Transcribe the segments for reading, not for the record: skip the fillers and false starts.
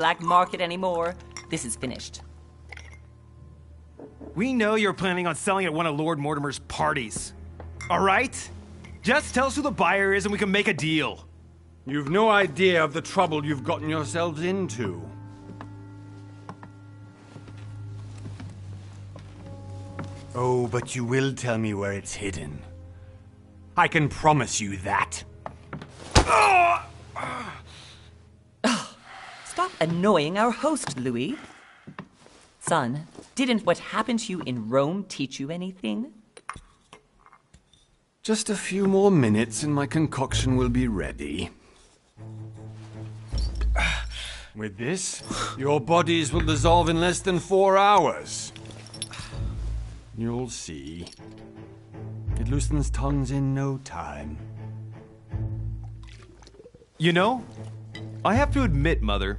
black market anymore. This is finished. We know you're planning on selling at one of Lord Mortimer's parties. All right? Just tell us who the buyer is and we can make a deal. You've no idea of the trouble you've gotten yourselves into. Oh, but you will tell me where it's hidden. I can promise you that. Stop annoying our host, Louis. Son, didn't what happened to you in Rome teach you anything? Just a few more minutes and my concoction will be ready. With this, your bodies will dissolve in less than 4 hours. You'll see. It loosens tongues in no time. You know, I have to admit, Mother,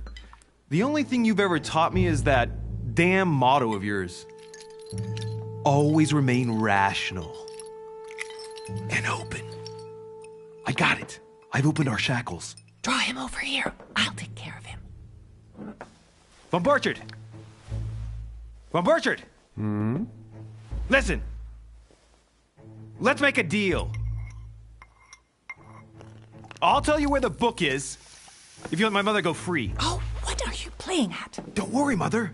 the only thing you've ever taught me is that damn motto of yours. Always remain rational. And open. I got it. I've opened our shackles. Draw him over here. I'll take care of him. Von Burchard! Von Burchard! Listen. Let's make a deal. I'll tell you where the book is if you let my mother go free. Oh, what are you playing at? Don't worry, Mother.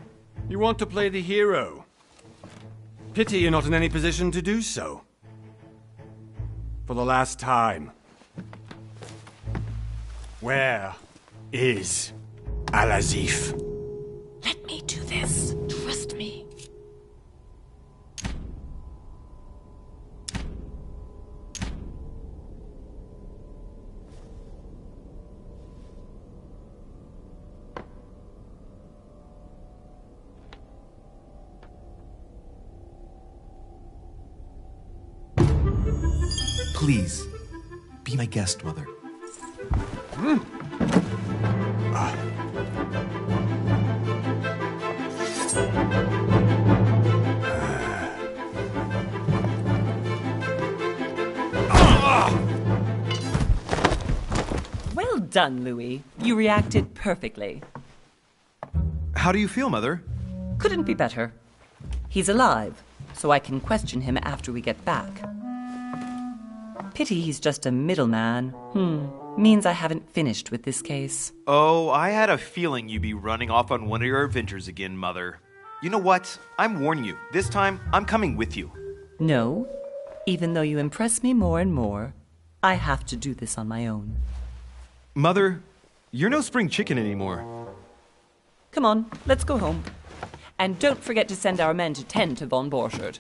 You want to play the hero. Pity you're not in any position to do so. For the last time. Where is Al-Azif? Let me do this. Trust me. Please, be my guest, Mother. Well done, Louis. You reacted perfectly. How do you feel, Mother? Couldn't be better. He's alive, so I can question him after we get back. Pity he's just a middleman. Means I haven't finished with this case. Oh, I had a feeling you'd be running off on one of your adventures again, Mother. You know what? I'm warning you. This time, I'm coming with you. No. Even though you impress me more and more, I have to do this on my own. Mother, you're no spring chicken anymore. Come on, let's go home. And don't forget to send our men to tend to Von Borchardt.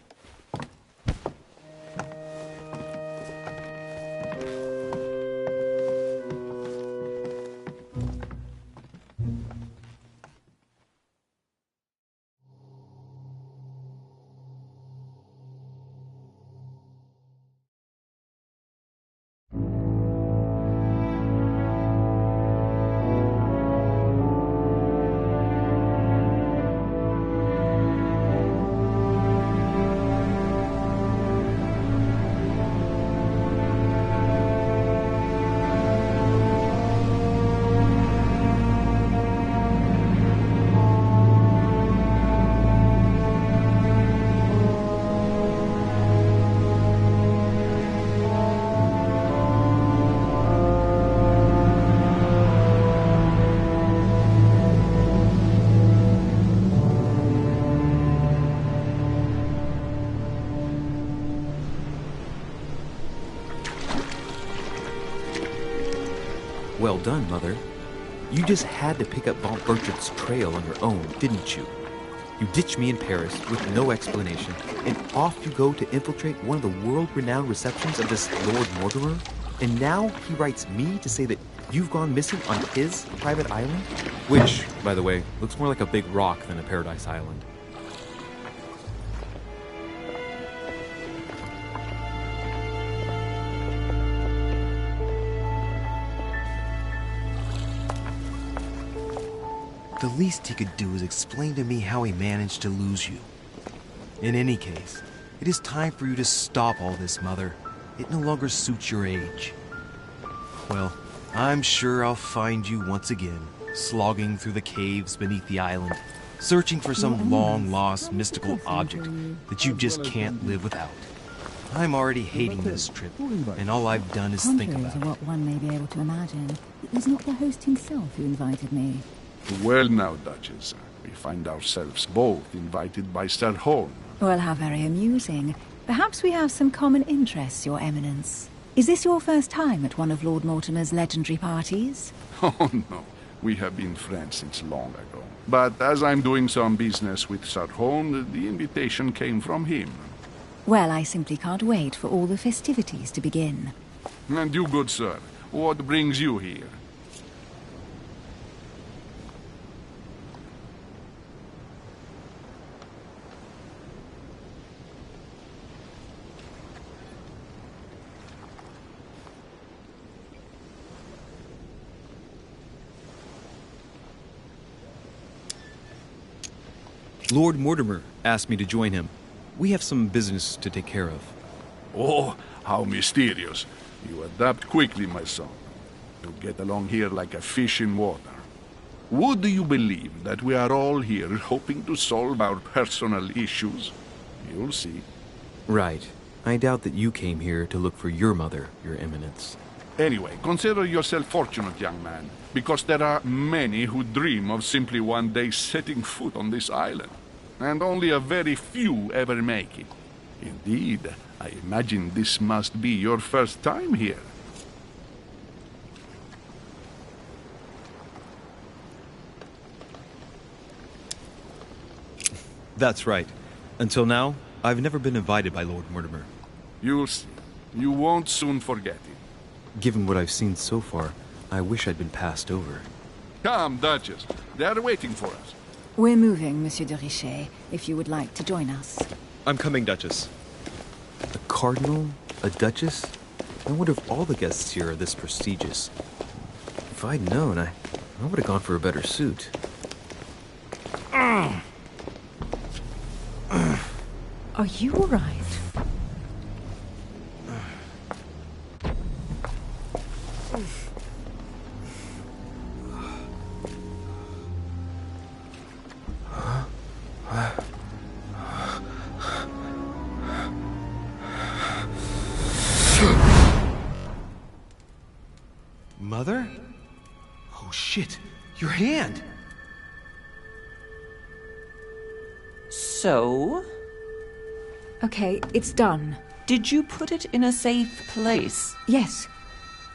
Well done, Mother. You just had to pick up Von Burchardt's trail on your own, didn't you? You ditched me in Paris with no explanation, and off you go to infiltrate one of the world-renowned receptions of this Lord Mortimer? And now he writes me to say that you've gone missing on his private island? Which, by the way, looks more like a big rock than a paradise island. The least he could do is explain to me how he managed to lose you. In any case, it is time for you to stop all this, Mother. It no longer suits your age. Well, I'm sure I'll find you once again, slogging through the caves beneath the island, searching for some long-lost mystical object that you just can't live without. I'm already hating this trip, and all I've done is think Contrary about to it. what one may be able to imagine, it was not the host himself who invited me. Well now, Duchess, we find ourselves both invited by Sir Horn. Well, how very amusing. Perhaps we have some common interests, Your Eminence. Is this your first time at one of Lord Mortimer's legendary parties? Oh no, we have been friends since long ago. But as I'm doing some business with Sir Horn, the invitation came from him. Well, I simply can't wait for all the festivities to begin. And you, good sir, what brings you here? Lord Mortimer asked me to join him. We have some business to take care of. Oh, how mysterious. You adapt quickly, my son. You get along here like a fish in water. Would you believe that we are all here hoping to solve our personal issues? You'll see. Right. I doubt that you came here to look for your mother, Your Eminence. Anyway, consider yourself fortunate, young man, because there are many who dream of simply one day setting foot on this island, and only a very few ever make it. Indeed, I imagine this must be your first time here. That's right. Until now, I've never been invited by Lord Mortimer. You'll see. You won't soon forget it. Given what I've seen so far, I wish I'd been passed over. Come, Duchess. They are waiting for us. We're moving, Monsieur de Richet, if you would like to join us. I'm coming, Duchess. A cardinal? A duchess? I wonder if all the guests here are this prestigious. If I'd known, I would have gone for a better suit. Are you all right? Mother? Oh shit, your hand! So, Okay, it's done. did you put it in a safe place? Yes.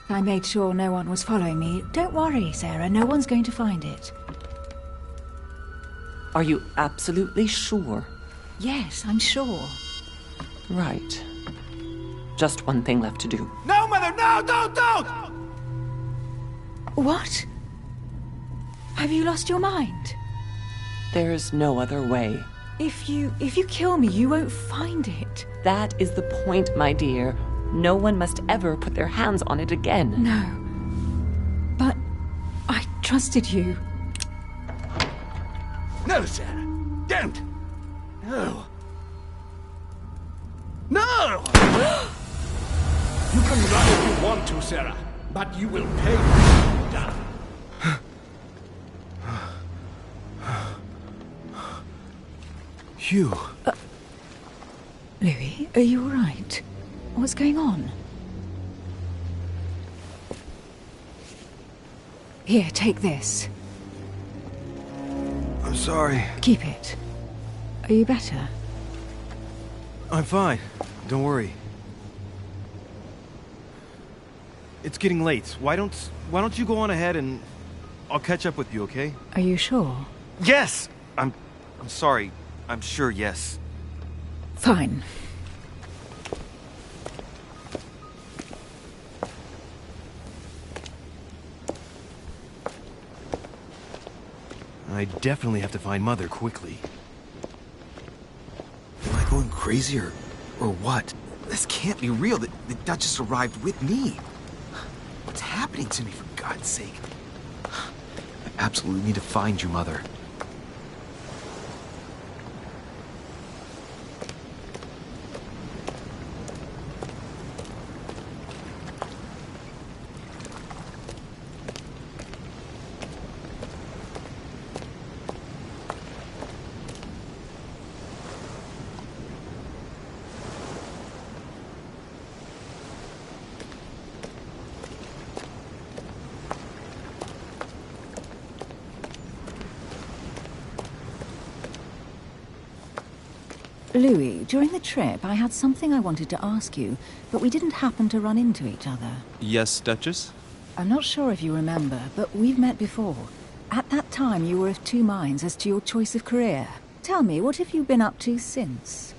I made sure no one was following me. Don't worry, Sarah, no one's going to find it. Are you absolutely sure? Yes, I'm sure. Right. Just one thing left to do. No, Mother, no, don't! What? Have you lost your mind? There's no other way. If you kill me, you won't find it. That is the point, my dear. No one must ever put their hands on it again. No. But I trusted you. No, Sarah. Don't. No. No! You can run if you want to, Sarah, but you will pay. Hugh. Louis, are you all right? What's going on? Here, take this. I'm sorry. Keep it. Are you better? I'm fine. Don't worry. It's getting late. Why don't you go on ahead and I'll catch up with you, okay? Are you sure? Yes! I'm sorry. I'm sure, yes. Fine. I definitely have to find Mother quickly. Am I going crazy or what? This can't be real. The Duchess arrived with me. What's happening to me, for God's sake? I absolutely need to find you, Mother. Louis, during the trip, I had something I wanted to ask you, but we didn't happen to run into each other. Yes, Duchess? I'm not sure if you remember, but we've met before. At that time, you were of two minds as to your choice of career. Tell me, what have you been up to since?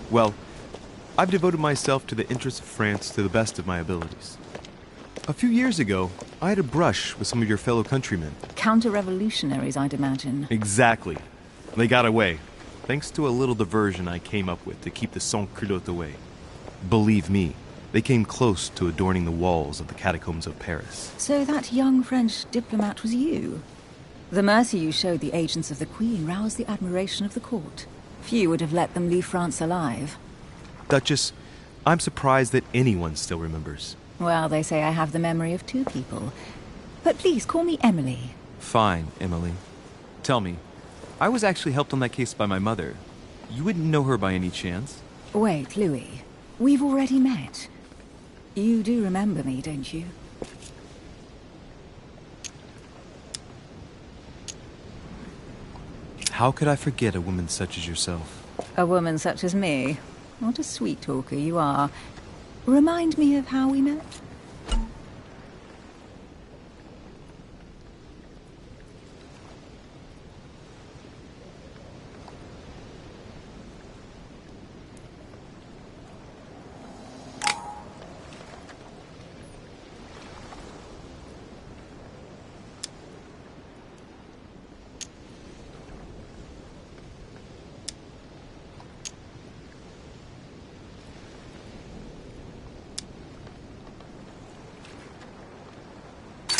Well, I've devoted myself to the interests of France to the best of my abilities. A few years ago, I had a brush with some of your fellow countrymen. Counter-revolutionaries, I'd imagine. Exactly. They got away, thanks to a little diversion I came up with to keep the sans-culottes away. Believe me, they came close to adorning the walls of the catacombs of Paris. So that young French diplomat was you? The mercy you showed the agents of the Queen roused the admiration of the court. Few would have let them leave France alive. Duchess, I'm surprised that anyone still remembers. Well, they say I have the memory of two people. But please, call me Emily. Fine, Emily. Tell me, I was actually helped on that case by my mother. You wouldn't know her by any chance? Wait, Louis. We've already met. You do remember me, don't you? How could I forget a woman such as yourself? A woman such as me? What a sweet talker you are. Remind me of how we met?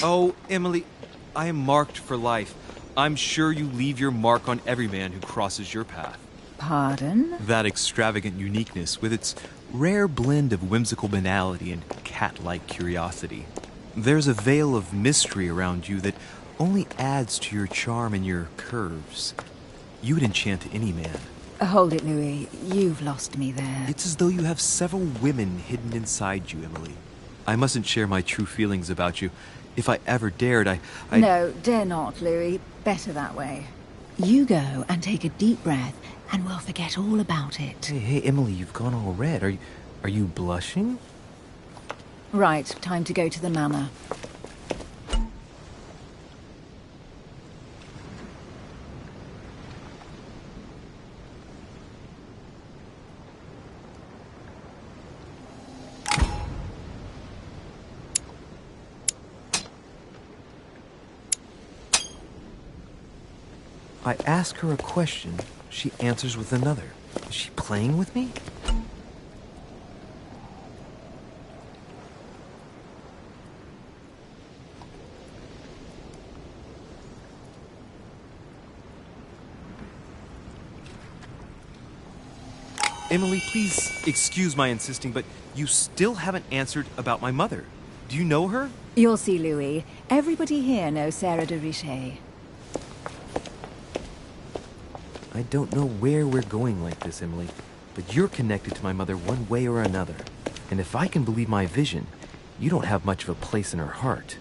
Oh, Emily, I am marked for life. I'm sure you leave your mark on every man who crosses your path. Pardon? That extravagant uniqueness, with its rare blend of whimsical banality and cat-like curiosity. There's a veil of mystery around you that only adds to your charm and your curves. You would enchant any man. Hold it, Louis. You've lost me there. It's as though you have several women hidden inside you, Emily. I mustn't share my true feelings about you. If I ever dared, I... No, dare not, Louis. Better that way. You go and take a deep breath, and we'll forget all about it. Hey, Emily, you've gone all red. Are you blushing? Right, time to go to the manor. I ask her a question, she answers with another. Is she playing with me? Emily, please excuse my insisting, but you still haven't answered about my mother. Do you know her? You'll see, Louis. Everybody here knows Sarah de Richet. I don't know where we're going like this, Emily, but you're connected to my mother one way or another. And if I can believe my vision, you don't have much of a place in her heart.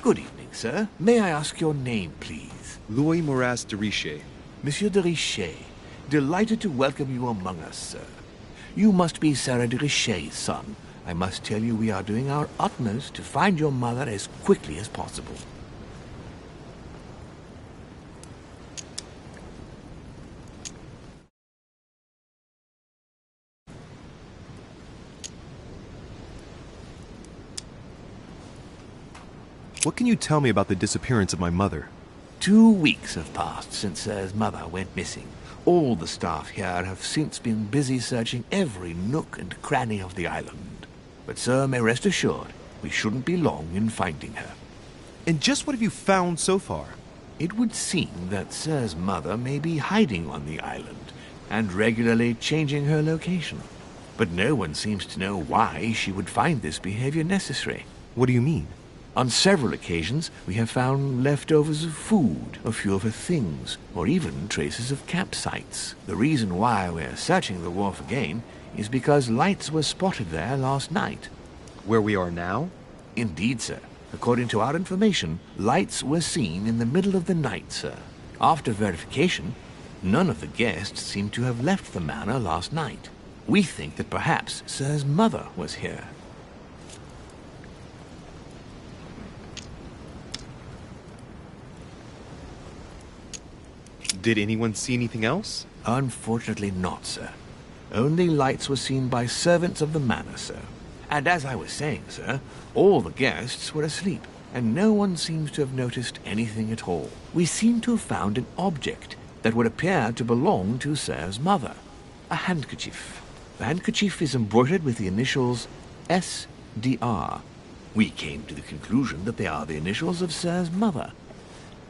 Good evening, sir. May I ask your name, please? Louis Moras de Richet. Monsieur de Richet. Delighted to welcome you among us, sir. You must be Sarah de Richet's son. I must tell you we are doing our utmost to find your mother as quickly as possible. What can you tell me about the disappearance of my mother? 2 weeks have passed since Sir's mother went missing. All the staff here have since been busy searching every nook and cranny of the island. But Sir may rest assured, we shouldn't be long in finding her. And just what have you found so far? It would seem that Sir's mother may be hiding on the island and regularly changing her location. But no one seems to know why she would find this behavior necessary. What do you mean? On several occasions, we have found leftovers of food, a few of her things, or even traces of campsites. The reason why we're searching the wharf again is because lights were spotted there last night. Where we are now? Indeed, sir. According to our information, lights were seen in the middle of the night, sir. After verification, none of the guests seem to have left the manor last night. We think that perhaps Sir's mother was here. Did anyone see anything else? Unfortunately not, sir. Only lights were seen by servants of the manor, sir. And as I was saying, sir, all the guests were asleep, and no one seems to have noticed anything at all. We seem to have found an object that would appear to belong to Sir's mother. A handkerchief. The handkerchief is embroidered with the initials S.D.R. We came to the conclusion that they are the initials of Sir's mother,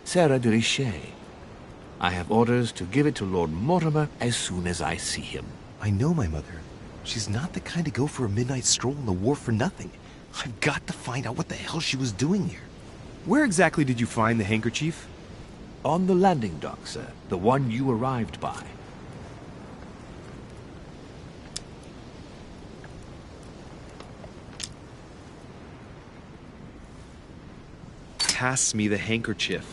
Sarah de Richet. I have orders to give it to Lord Mortimer as soon as I see him. I know my mother. She's not the kind to go for a midnight stroll on the wharf for nothing. I've got to find out what the hell she was doing here. Where exactly did you find the handkerchief? On the landing dock, sir. The one you arrived by. Pass me the handkerchief.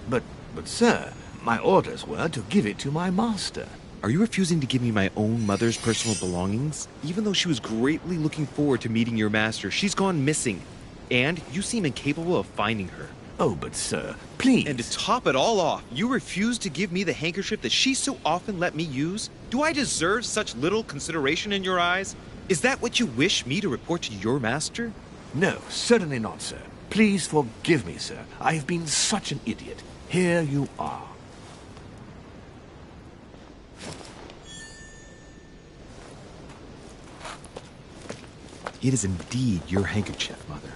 But sir, my orders were to give it to my master. Are you refusing to give me my own mother's personal belongings? Even though she was greatly looking forward to meeting your master, she's gone missing. And you seem incapable of finding her. Oh, but sir, please. And to top it all off, you refuse to give me the handkerchief that she so often let me use? Do I deserve such little consideration in your eyes? Is that what you wish me to report to your master? No, certainly not, sir. Please forgive me, sir. I have been such an idiot. Here you are. It is indeed your handkerchief, Mother.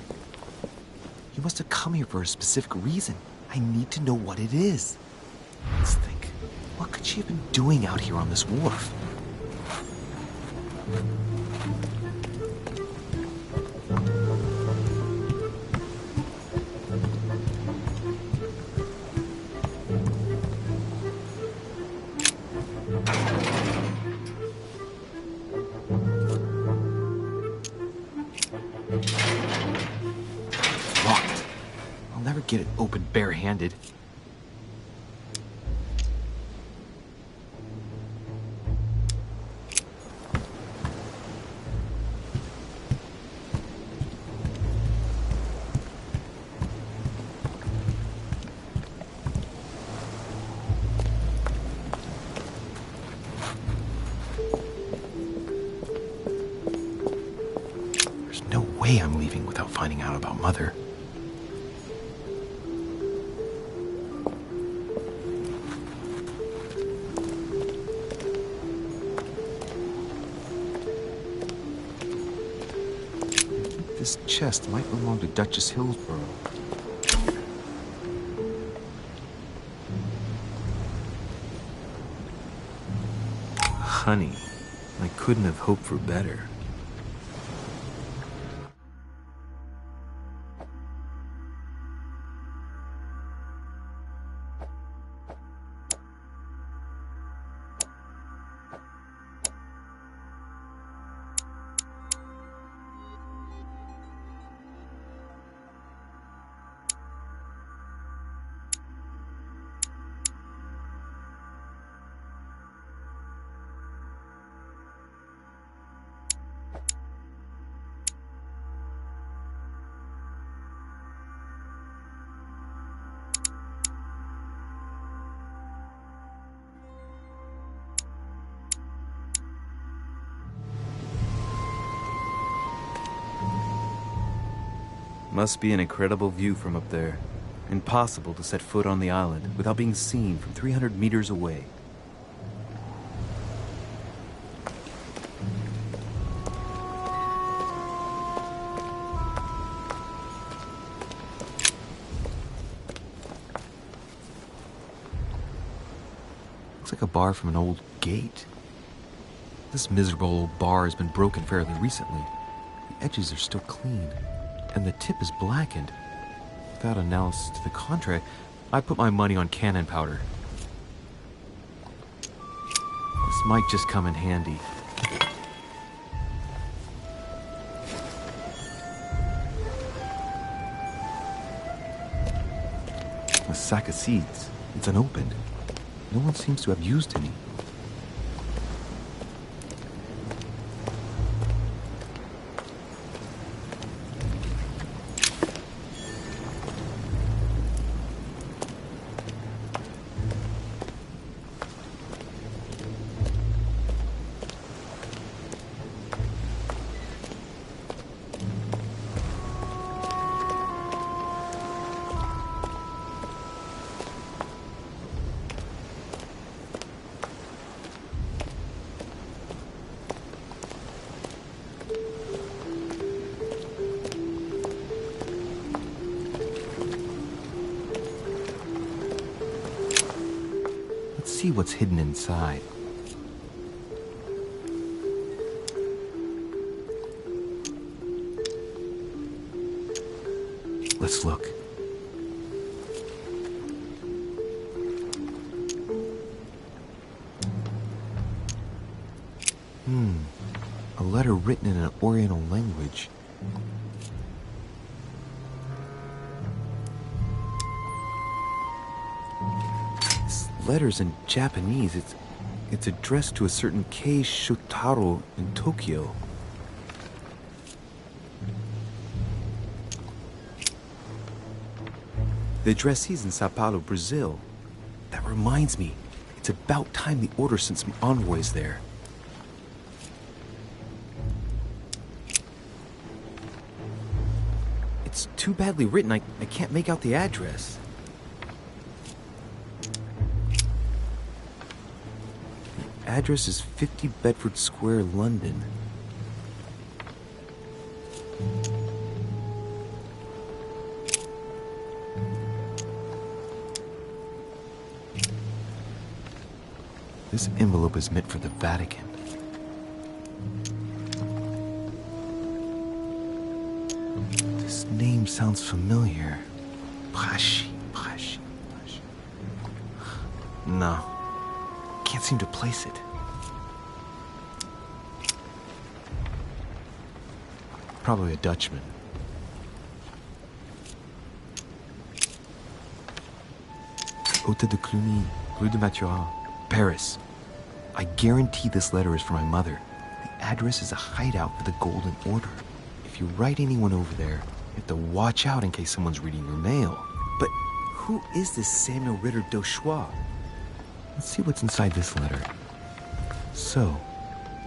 You must have come here for a specific reason. I need to know what it is. Let's think. What could she have been doing out here on this wharf? Locked. I'll never get it open barehanded. way I'm leaving without finding out about Mother. This chest might belong to Duchess Hillsborough. Honey, I couldn't have hoped for better. Must be an incredible view from up there. Impossible to set foot on the island without being seen from 300 meters away. Looks like a bar from an old gate. This miserable old bar has been broken fairly recently. The edges are still clean, and the tip is blackened. Without analysis to the contrary, I put my money on cannon powder. This might just come in handy. A sack of seeds. It's unopened. No one seems to have used any. See what's hidden inside. Let's look. A letter written in an Oriental language. Letters in Japanese. It's addressed to a certain Kei Shotaro in Tokyo. The addressee's in Sao Paulo, Brazil. That reminds me, it's about time the Order sent some envoys there. It's too badly written, I can't make out the address. Address is 50 Bedford Square, London. This envelope is meant for the Vatican. This name sounds familiar. Prashi. No. Can't seem to place it. Probably a Dutchman. Hôtel de Cluny, Rue de Mathurin, Paris. I guarantee this letter is for my mother. The address is a hideout for the Golden Order. If you write anyone over there, you have to watch out in case someone's reading your mail. But who is this Samuel Ritter d'Auchois? Let's see what's inside this letter. So,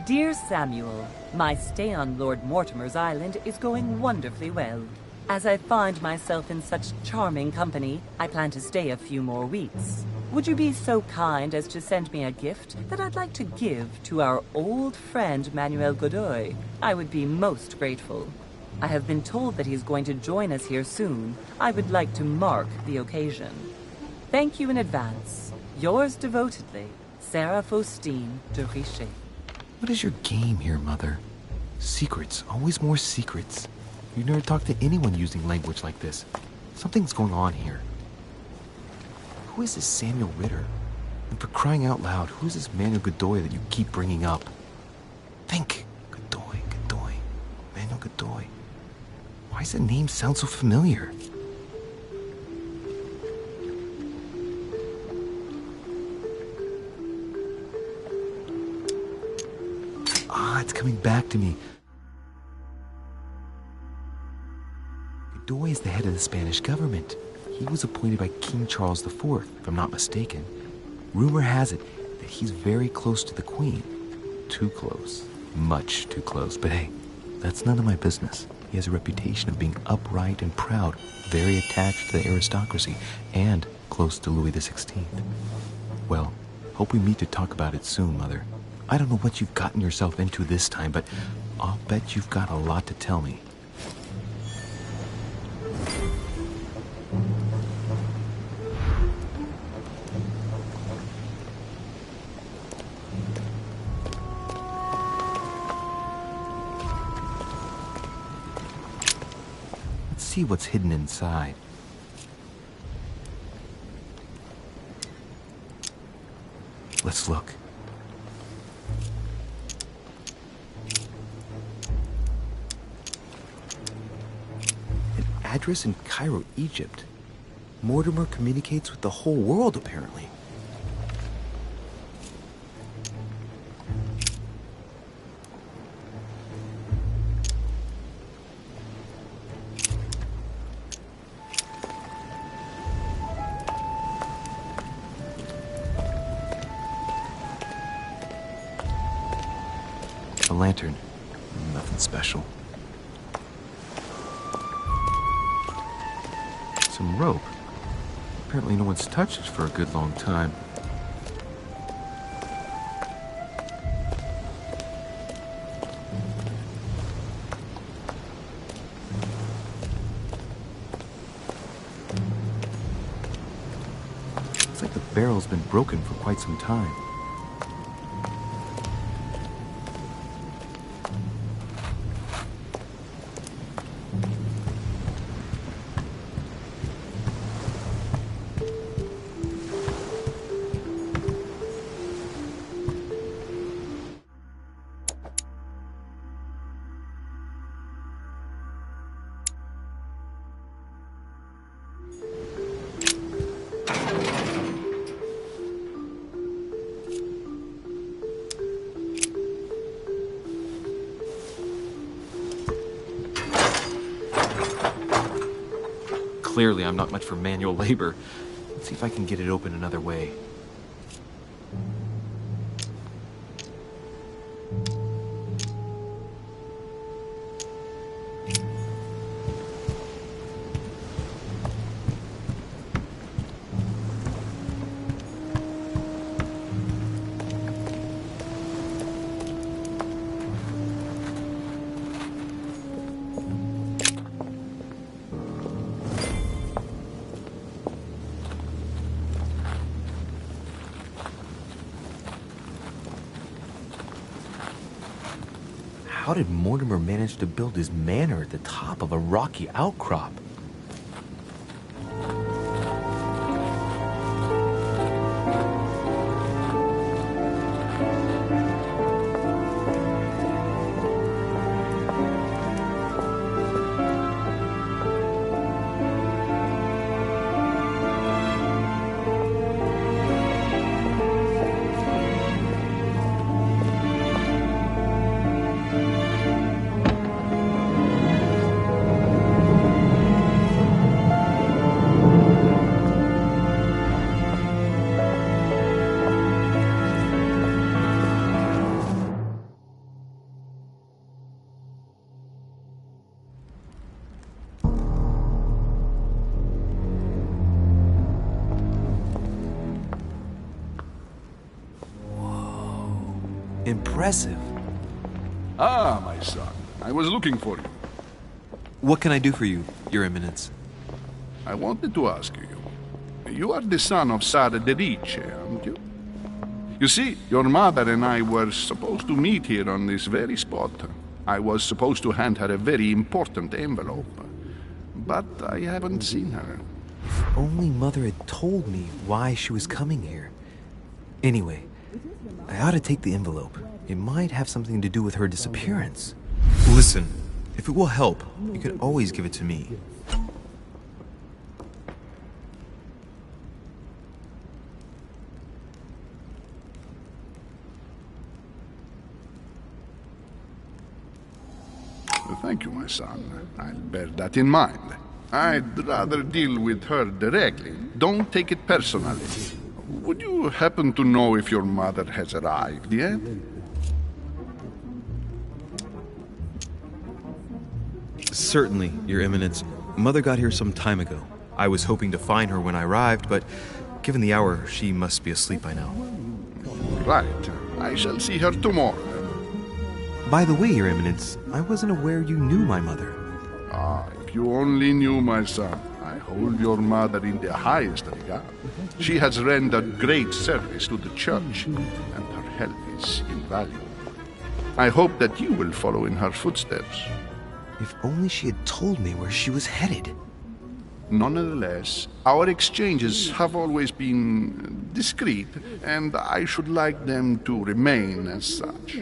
Dear Samuel, my stay on Lord Mortimer's island is going wonderfully well. As I find myself in such charming company, I plan to stay a few more weeks. Would you be so kind as to send me a gift that I'd like to give to our old friend Manuel Godoy? I would be most grateful. I have been told that he's going to join us here soon. I would like to mark the occasion. Thank you in advance. Yours devotedly, Sarah Faustine de Richet. What is your game here, Mother? Secrets, always more secrets. You never talk to anyone using language like this. Something's going on here. Who is this Samuel Ritter? And for crying out loud, who is this Manuel Godoy that you keep bringing up? Think. Godoy, Godoy, Manuel Godoy. Why does the name sound so familiar? It's coming back to me. Godoy is the head of the Spanish government. He was appointed by King Charles IV, if I'm not mistaken. Rumor has it that he's very close to the Queen. Too close. Much too close. But hey, that's none of my business. He has a reputation of being upright and proud, very attached to the aristocracy, and close to Louis XVI. Well, hope we meet to talk about it soon, Mother. I don't know what you've gotten yourself into this time, but I'll bet you've got a lot to tell me. Let's see what's hidden inside. Let's look. Address in Cairo, Egypt. Mortimer communicates with the whole world, apparently. A lantern. Nothing special. Some rope. Apparently no one's touched it for a good long time. Looks like the barrel's been broken for quite some time. Clearly, I'm not much for manual labor. Let's see if I can get it open another way. How did Mortimer manage to build his manor at the top of a rocky outcrop? Impressive. Ah, my son. I was looking for you. What can I do for you, Your Eminence? I wanted to ask you. You are the son of Sara de Riche, aren't you? You see, your mother and I were supposed to meet here on this very spot. I was supposed to hand her a very important envelope. But I haven't seen her. If only Mother had told me why she was coming here. Anyway, I ought to take the envelope. It might have something to do with her disappearance. Listen, if it will help, you can always give it to me. Thank you, my son. I'll bear that in mind. I'd rather deal with her directly. Don't take it personally. Would you happen to know if your mother has arrived yet? Certainly, Your Eminence. Mother got here some time ago. I was hoping to find her when I arrived, but given the hour, she must be asleep by now. Right. I shall see her tomorrow. By the way, Your Eminence, I wasn't aware you knew my mother. Ah, if you only knew, my son. I hold your mother in the highest regard. She has rendered great service to the church, and her help is invaluable. I hope that you will follow in her footsteps. If only she had told me where she was headed. Nonetheless, our exchanges have always been discreet, and I should like them to remain as such.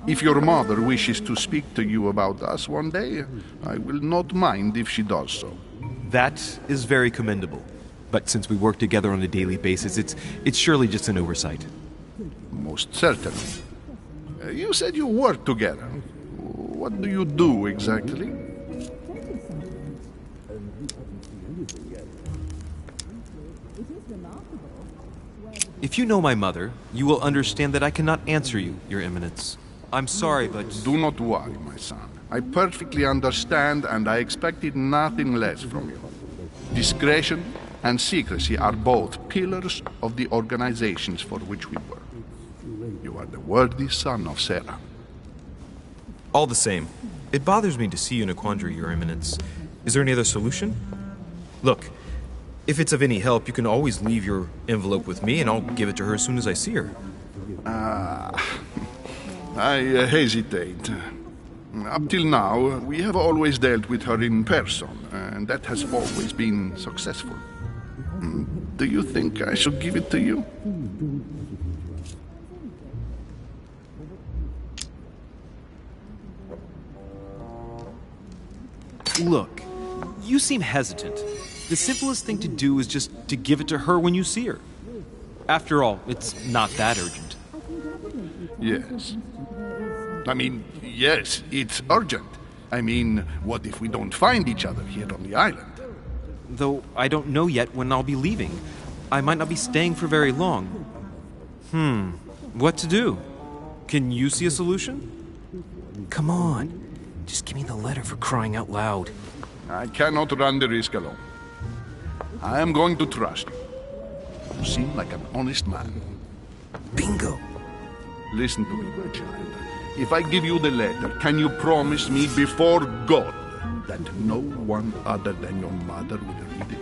If your mother wishes to speak to you about us one day, I will not mind if she does so. That is very commendable. But since we work together on a daily basis, it's surely just an oversight. Most certainly. You said you work together. What do you do exactly? If you know my mother, you will understand that I cannot answer you, Your Eminence. I'm sorry, but... Do not worry, my son. I perfectly understand, and I expected nothing less from you. Discretion and secrecy are both pillars of the organizations for which we work. You are the worthy son of Sarah. All the same, it bothers me to see you in a quandary, Your Eminence. Is there any other solution? Look, if it's of any help, you can always leave your envelope with me, and I'll give it to her as soon as I see her. I hesitate. Up till now, we have always dealt with her in person, and that has always been successful. Do you think I should give it to you? Look, you seem hesitant. The simplest thing to do is just to give it to her when you see her. After all, it's not that urgent. Yes. I mean, yes, it's urgent. I mean, what if we don't find each other here on the island? Though I don't know yet when I'll be leaving. I might not be staying for very long. What to do? Can you see a solution? Come on. Just give me the letter, for crying out loud. I cannot run the risk alone. I am going to trust you. You seem like an honest man. Bingo. Listen to me, my child. If I give you the letter, can you promise me before God that no one other than your mother will read it?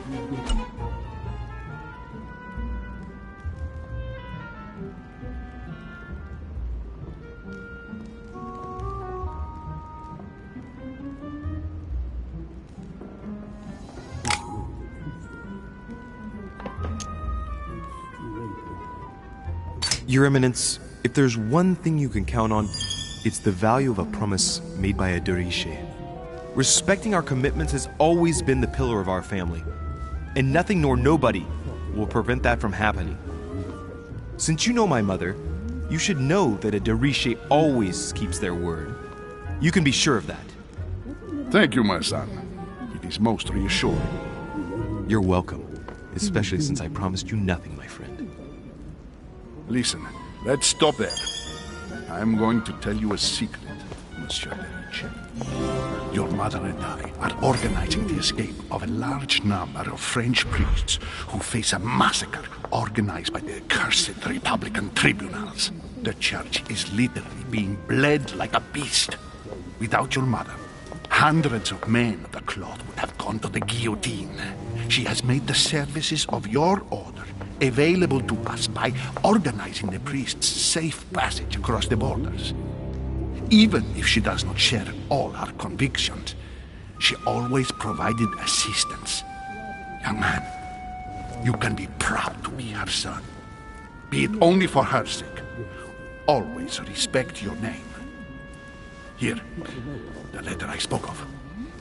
Your Eminence, if there's one thing you can count on, it's the value of a promise made by a Derviche. Respecting our commitments has always been the pillar of our family, and nothing nor nobody will prevent that from happening. Since you know my mother, you should know that a Derviche always keeps their word. You can be sure of that. Thank you, my son. It is most reassuring. You're welcome, especially since I promised you nothing, my friend. Listen, let's stop there. I'm going to tell you a secret. Monsieur Lerich. Your mother and I are organizing the escape of a large number of French priests who face a massacre organized by the accursed Republican tribunals. The church is literally being bled like a beast. Without your mother, hundreds of men of the cloth would have gone to the guillotine. She has made the services of your order available to us by organizing the priests' safe passage across the borders. Even if she does not share all our convictions, she always provided assistance. Young man, you can be proud to be her son. Be it only for her sake. Always respect your name. Here, the letter I spoke of.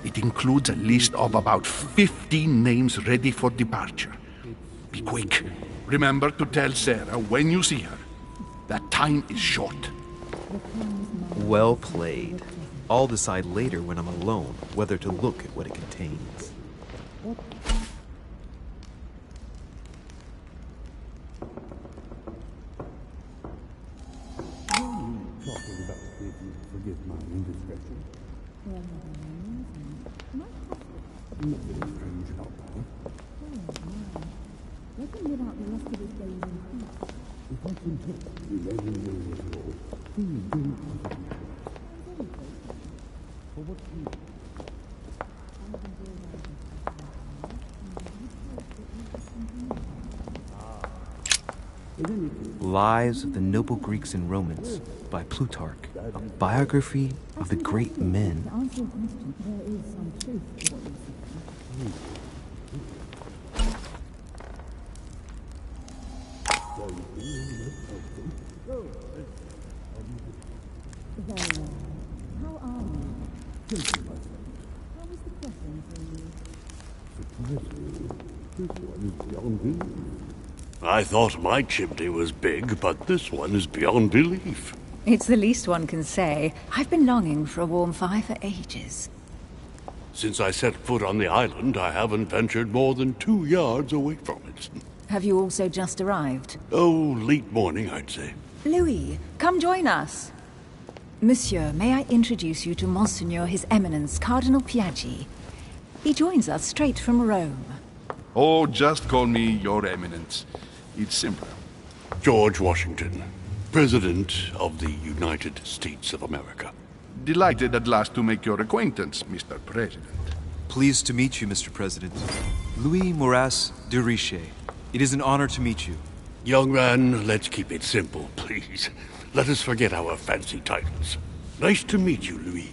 It includes a list of about 15 names ready for departure. Be quick. Remember to tell Sarah when you see her that time is short. Well played. I'll decide later when I'm alone whether to look at what it contains. Lives of the Noble Greeks and Romans by Plutarch, a biography of the great men. I thought my chimney was big, but this one is beyond belief. It's the least one can say. I've been longing for a warm fire for ages. Since I set foot on the island, I haven't ventured more than 2 yards away from it. Have you also just arrived? Oh, late morning, I'd say. Louis, come join us. Monsieur, may I introduce you to Monseigneur His Eminence, Cardinal Piaggi. He joins us straight from Rome. Oh, just call me Your Eminence. It's simpler. George Washington, President of the United States of America. Delighted at last to make your acquaintance, Mr. President. Pleased to meet you, Mr. President. Louis Moras de Richet. It is an honor to meet you. Young man, let's keep it simple, please. Let us forget our fancy titles. Nice to meet you, Louis.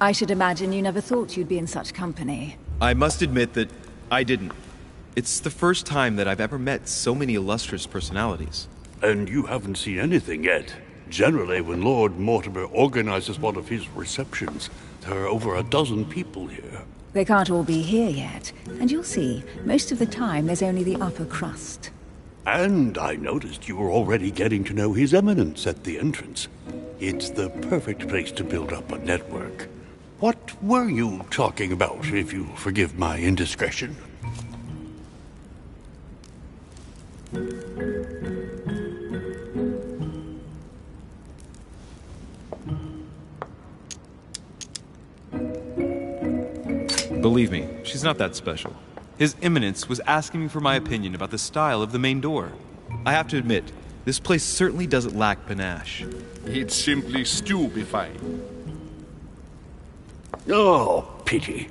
I should imagine you never thought you'd be in such company. I must admit that I didn't. It's the first time that I've ever met so many illustrious personalities. And you haven't seen anything yet. Generally, when Lord Mortimer organizes one of his receptions, there are over a dozen people here. They can't all be here yet, and you'll see, most of the time there's only the upper crust. And I noticed you were already getting to know His Eminence at the entrance. It's the perfect place to build up a network. What were you talking about, if you forgive my indiscretion? Believe me, she's not that special. His Eminence was asking me for my opinion about the style of the main door. I have to admit, this place certainly doesn't lack panache. It's simply stupefying. Oh, pity.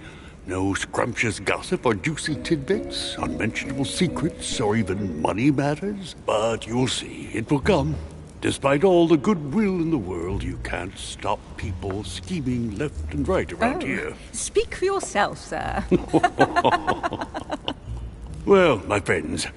No scrumptious gossip or juicy tidbits, unmentionable secrets, or even money matters. But you'll see, it will come. Despite all the goodwill in the world, you can't stop people scheming left and right around here. Speak for yourself, sir. Well, my friends,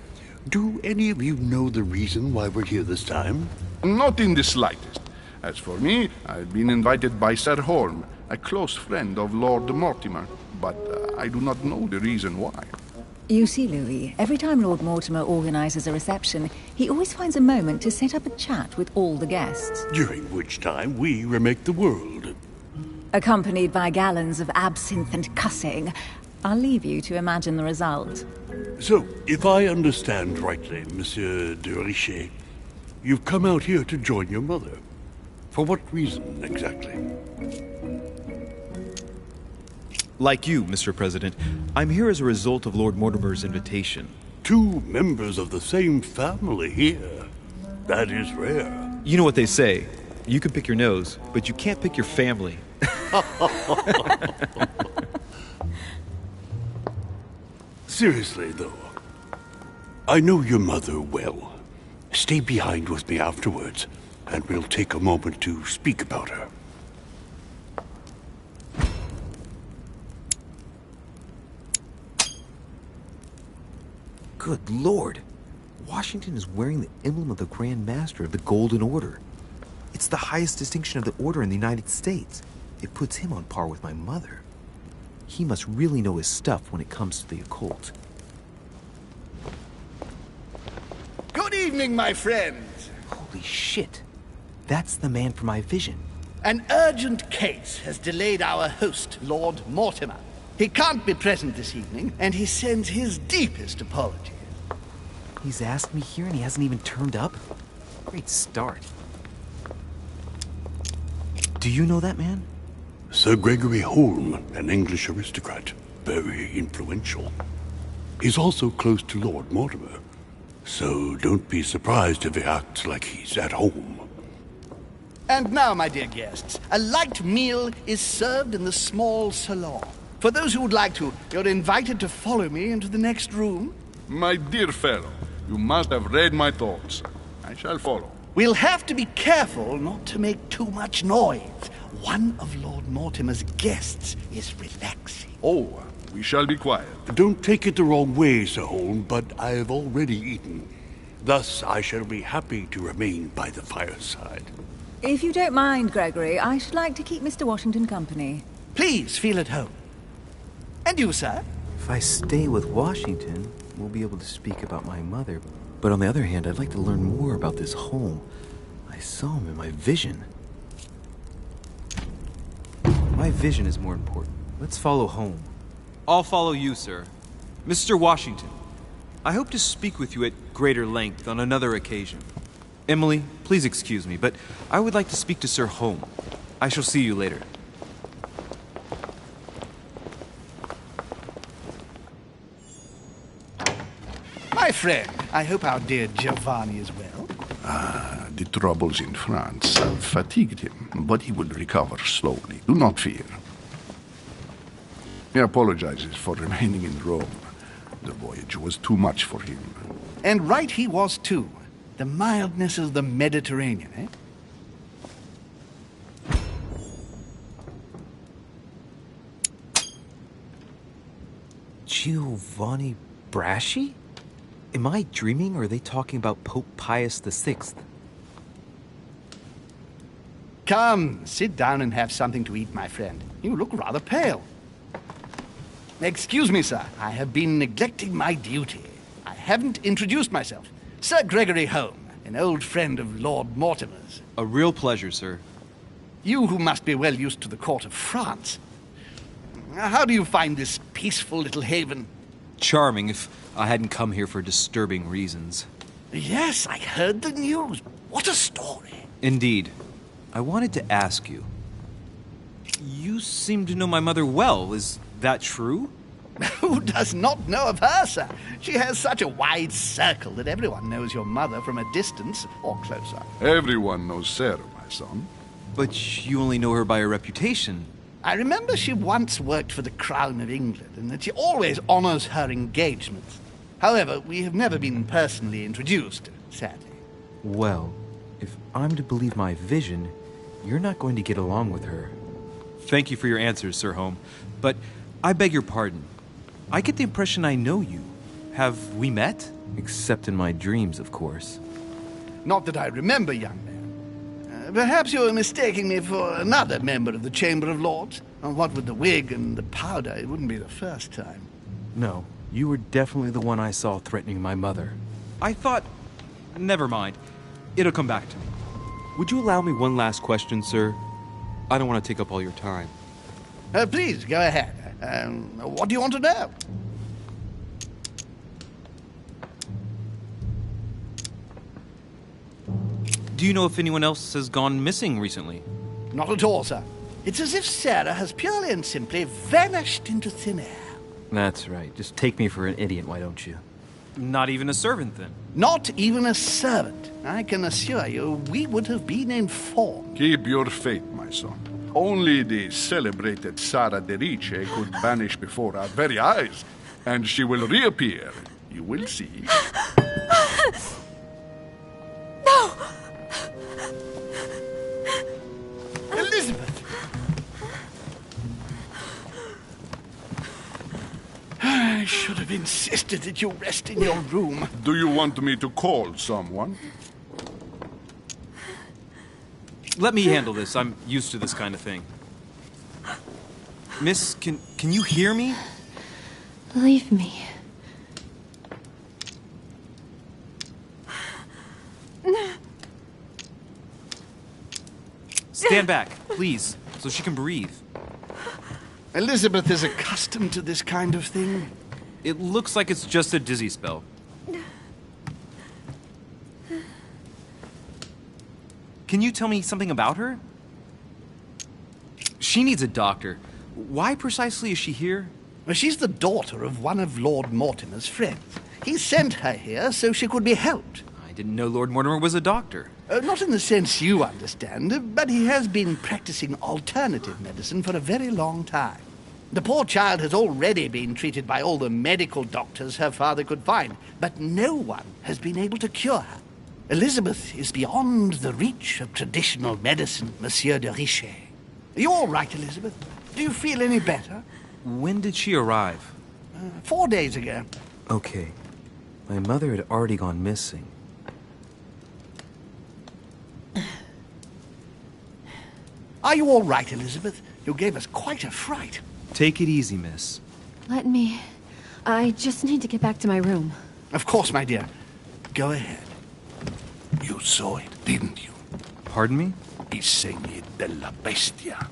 do any of you know the reason why we're here this time? Not in the slightest. As for me, I've been invited by Sir Horm, a close friend of Lord Mortimer, but I do not know the reason why. You see, Louis, every time Lord Mortimer organizes a reception, he always finds a moment to set up a chat with all the guests. During which time we remake the world. Accompanied by gallons of absinthe and cussing. I'll leave you to imagine the result. So, if I understand rightly, Monsieur de Richet, you've come out here to join your mother. For what reason, exactly? Like you, Mr. President, I'm here as a result of Lord Mortimer's invitation. 2 members of the same family here. That is rare. You know what they say. You can pick your nose, but you can't pick your family. Seriously, though, I know your mother well. Stay behind with me afterwards, and we'll take a moment to speak about her. Good Lord! Washington is wearing the emblem of the Grand Master of the Golden Order. It's the highest distinction of the Order in the United States. It puts him on par with my mother. He must really know his stuff when it comes to the occult. Good evening, my friends. Holy shit. That's the man for my vision. An urgent case has delayed our host, Lord Mortimer. He can't be present this evening, and he sends his deepest apologies. He's asked me here and he hasn't even turned up? Great start. Do you know that man? Sir Gregory Holm, an English aristocrat, very influential. He's also close to Lord Mortimer, so don't be surprised if he acts like he's at home. And now, my dear guests, a light meal is served in the small salon. For those who would like to, you're invited to follow me into the next room. My dear fellow, you must have read my thoughts. I shall follow. We'll have to be careful not to make too much noise. One of Lord Mortimer's guests is relaxing. Oh, we shall be quiet. Don't take it the wrong way, Sir Holm, but I have already eaten. Thus, I shall be happy to remain by the fireside. If you don't mind, Gregory, I should like to keep Mr. Washington company. Please feel at home. And you, sir? If I stay with Washington, we'll be able to speak about my mother. But on the other hand, I'd like to learn more about this home. I saw him in my vision. My vision is more important. Let's follow home. I'll follow you, sir. Mr. Washington, I hope to speak with you at greater length on another occasion. Emily, please excuse me, but I would like to speak to Sir Holm. I shall see you later. My friend, I hope our dear Giovanni is well. The troubles in France have fatigued him, but he will recover slowly. Do not fear. He apologizes for remaining in Rome. The voyage was too much for him. And right he was, too. The mildness of the Mediterranean, eh? Giovanni Braschi? Am I dreaming, or are they talking about Pope Pius VI? Come, sit down and have something to eat, my friend. You look rather pale. Excuse me, sir. I have been neglecting my duty. I haven't introduced myself. Sir Gregory Holm, an old friend of Lord Mortimer's. A real pleasure, sir. You who must be well used to the court of France. How do you find this peaceful little haven? Charming if I hadn't come here for disturbing reasons. Yes, I heard the news. What a story. Indeed. I wanted to ask you. You seem to know my mother well. Is that true? Who does not know of her, sir? She has such a wide circle that everyone knows your mother from a distance or closer. Everyone knows Sarah, my son. But you only know her by her reputation. I remember she once worked for the Crown of England and that she always honors her engagements. However, we have never been personally introduced, sadly. Well, if I'm to believe my vision, you're not going to get along with her. Thank you for your answers, Sir Holm. But I beg your pardon. I get the impression I know you. Have we met? Except in my dreams, of course. Not that I remember, young man. Perhaps you are mistaking me for another member of the Chamber of Lords. And what with the wig and the powder, it wouldn't be the first time. No, you were definitely the one I saw threatening my mother. I thought... Never mind. It'll come back to me. Would you allow me one last question, sir? I don't want to take up all your time. Please, go ahead. What do you want to know? Do you know if anyone else has gone missing recently? Not at all, sir. It's as if Sarah has purely and simply vanished into thin air. That's right. Just take me for an idiot, why don't you? Not even a servant, then? Not even a servant. I can assure you, we would have been informed. Keep your faith, my son. Only the celebrated Sara de Rice could vanish before our very eyes, and she will reappear. You will see. No! Elizabeth! I should have insisted that you rest in your room. Do you want me to call someone? Let me handle this. I'm used to this kind of thing. Miss, can you hear me? Leave me. Stand back, please, so she can breathe. Elizabeth is accustomed to this kind of thing. It looks like it's just a dizzy spell. Can you tell me something about her? She needs a doctor. Why precisely is she here? Well, she's the daughter of one of Lord Mortimer's friends. He sent her here so she could be helped. I didn't know Lord Mortimer was a doctor. Not in the sense you understand, but he has been practicing alternative medicine for a very long time. The poor child has already been treated by all the medical doctors her father could find, but no one has been able to cure her. Elizabeth is beyond the reach of traditional medicine, Monsieur de Richet. Are you all right, Elizabeth? Do you feel any better? When did she arrive? 4 days ago. Okay. My mother had already gone missing. Are you all right, Elizabeth? You gave us quite a fright. Take it easy, miss. Let me... I just need to get back to my room. Of course, my dear. Go ahead. You saw it, didn't you? Pardon me? I segni della bestia.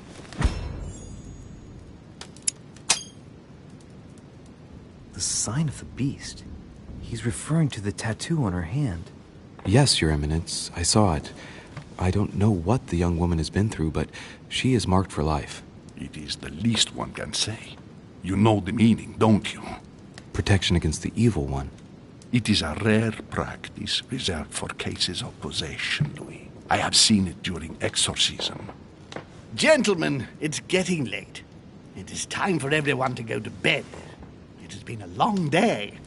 The sign of the beast. He's referring to the tattoo on her hand. Yes, Your Eminence, I saw it. I don't know what the young woman has been through, but she is marked for life. It is the least one can say. You know the meaning, don't you? Protection against the evil one. It is a rare practice reserved for cases of possession, Louis. I have seen it during exorcism. Gentlemen, it's getting late. It is time for everyone to go to bed. It has been a long day.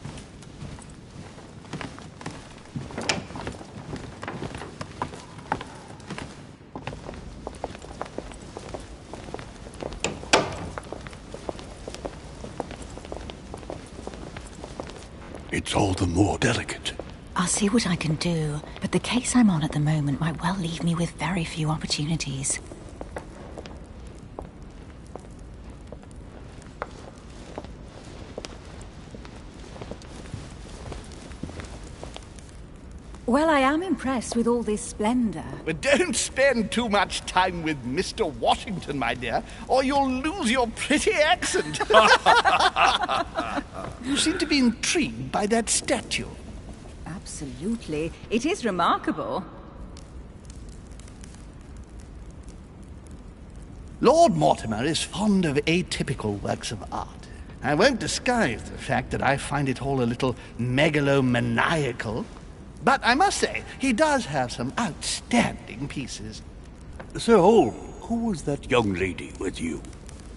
It's all the more delicate. I'll see what I can do, but the case I'm on at the moment might well leave me with very few opportunities. Well, I am impressed with all this splendor. But don't spend too much time with Mr. Washington, my dear, or you'll lose your pretty accent. You seem to be intrigued by that statue. Absolutely. It is remarkable. Lord Mortimer is fond of atypical works of art. I won't disguise the fact that I find it all a little megalomaniacal. But I must say, he does have some outstanding pieces. Sir Holm, who was that young lady with you?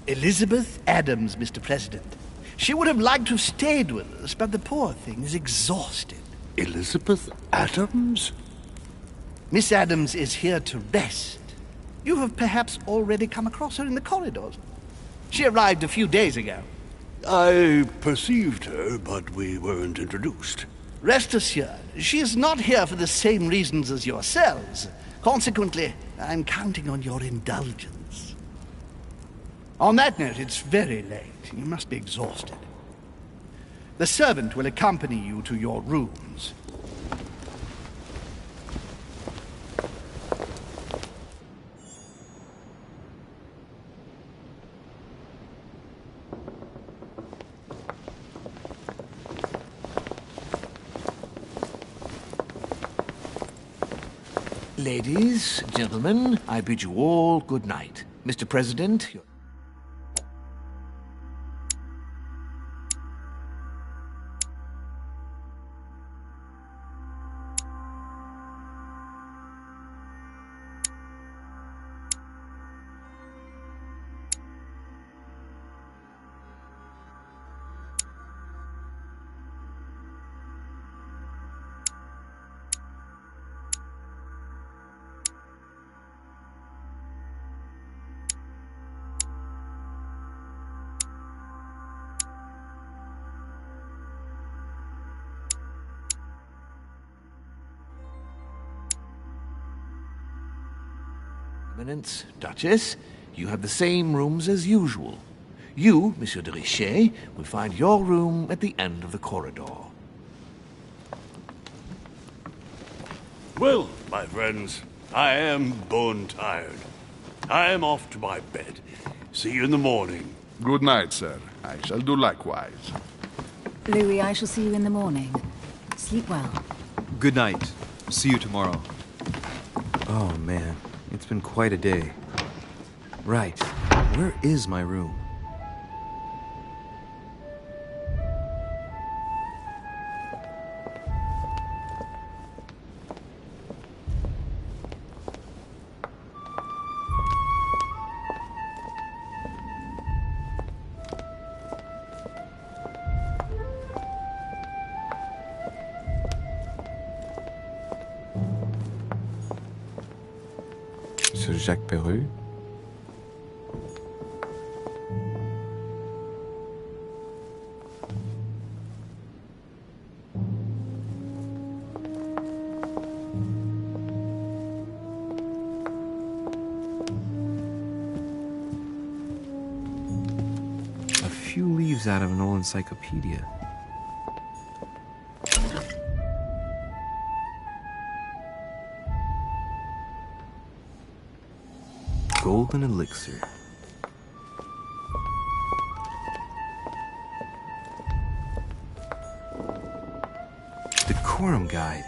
Elizabeth Adams, Mr. President. She would have liked to have stayed with us, but the poor thing is exhausted. Elizabeth Adams? Miss Adams is here to rest. You have perhaps already come across her in the corridors. She arrived a few days ago. I perceived her, but we weren't introduced. Rest assured, she is not here for the same reasons as yourselves. Consequently, I'm counting on your indulgence. On that note, it's very late. You must be exhausted. The servant will accompany you to your rooms. Ladies, gentlemen, I bid you all good night. Mr. President, Eminence, Duchess, you have the same rooms as usual. You, Monsieur de Richet, will find your room at the end of the corridor. Well, my friends, I am bone tired. I am off to my bed. See you in the morning. Good night, sir. I shall do likewise. Louis, I shall see you in the morning. Sleep well. Good night. See you tomorrow. Oh, man. It's been quite a day. Right. Where is my room? Sir Jacques Perreux? A few leaves out of an old encyclopedia. Golden elixir. Decorum guide.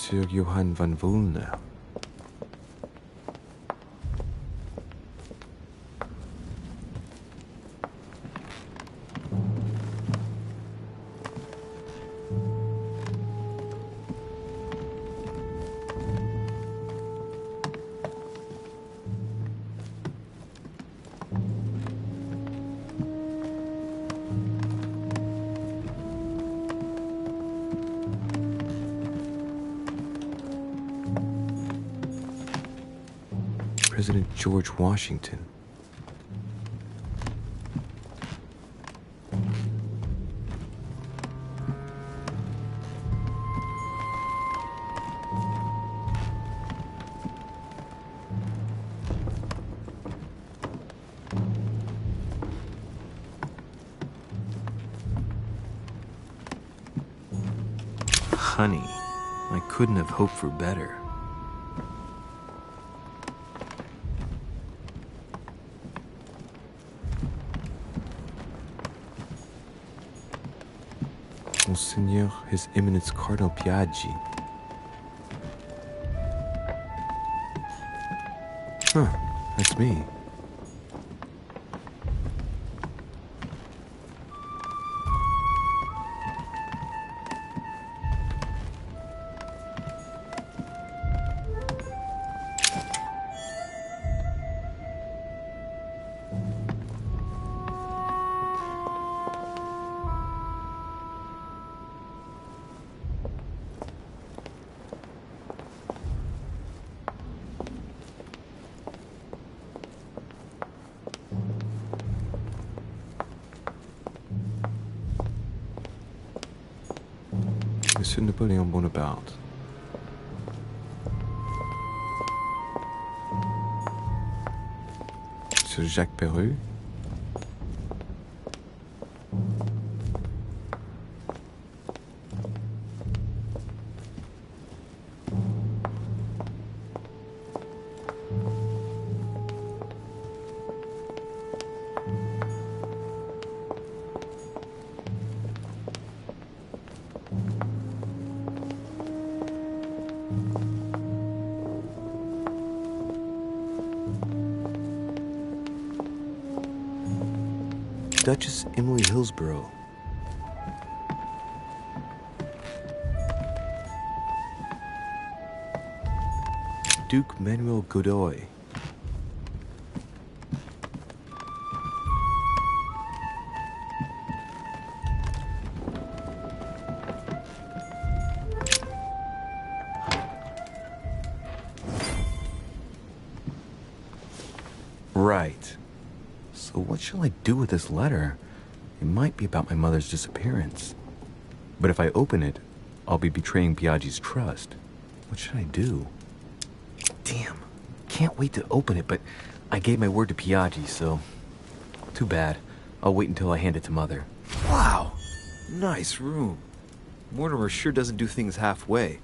Monsieur Johann von Wulner. President George Washington. Honey, I couldn't have hoped for better. Monseigneur, His Eminence Cardinal Piaggi. Huh, that's me. Monsieur Napoléon Bonaparte. Monsieur Jacques Perru. Duchess Emily Hillsborough. Duke Manuel Godoy. Right. So what shall I do with this letter? It might be about my mother's disappearance. But if I open it, I'll be betraying Piaggi's trust. What should I do? Damn. Can't wait to open it, but I gave my word to Piaggi, so... Too bad. I'll wait until I hand it to Mother. Wow! Nice room. Mortimer sure doesn't do things halfway.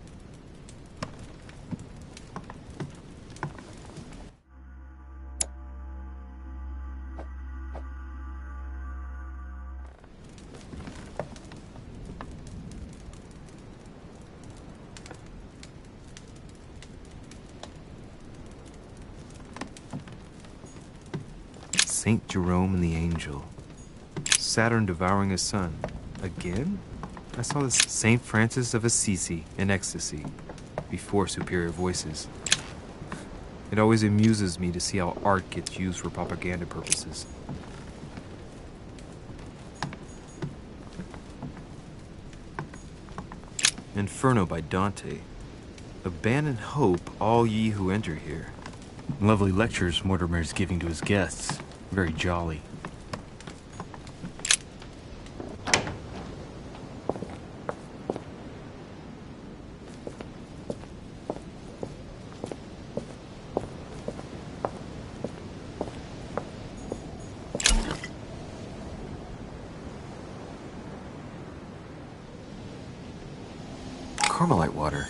Saint Jerome and the Angel. Saturn devouring his son. Again? I saw this Saint Francis of Assisi in ecstasy, before Superior Voices. It always amuses me to see how art gets used for propaganda purposes. Inferno by Dante. Abandon hope, all ye who enter here. Lovely lectures Mortimer's giving to his guests. Very jolly. Carmelite water.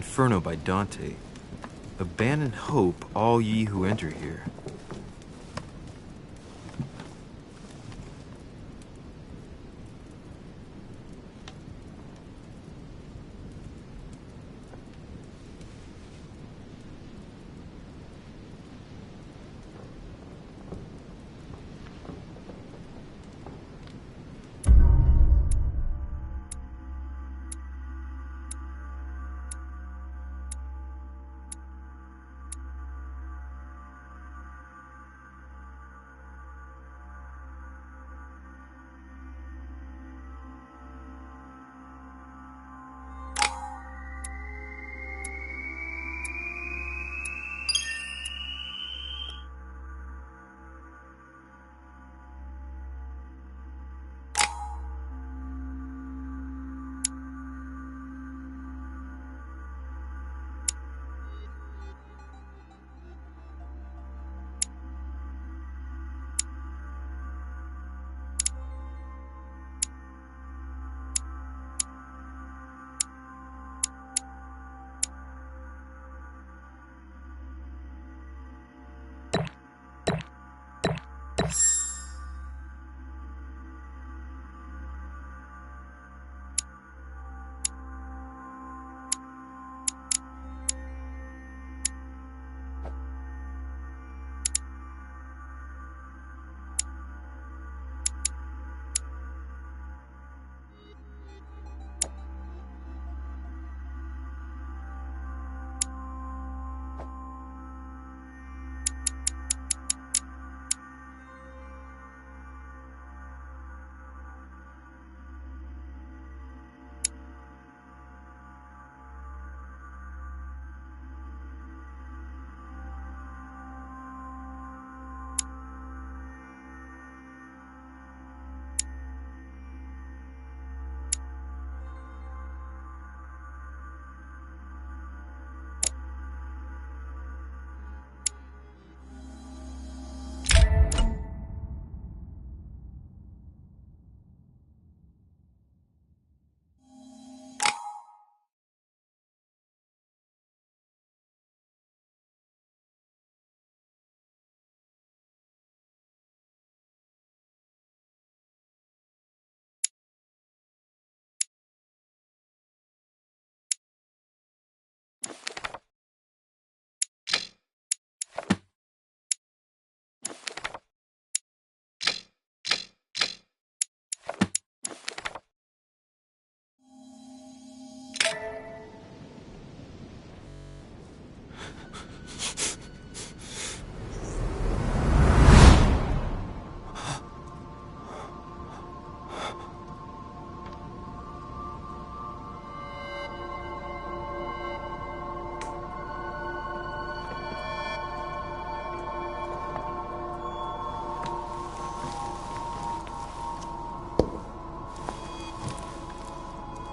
Inferno by Dante. Abandon hope, all ye who enter here.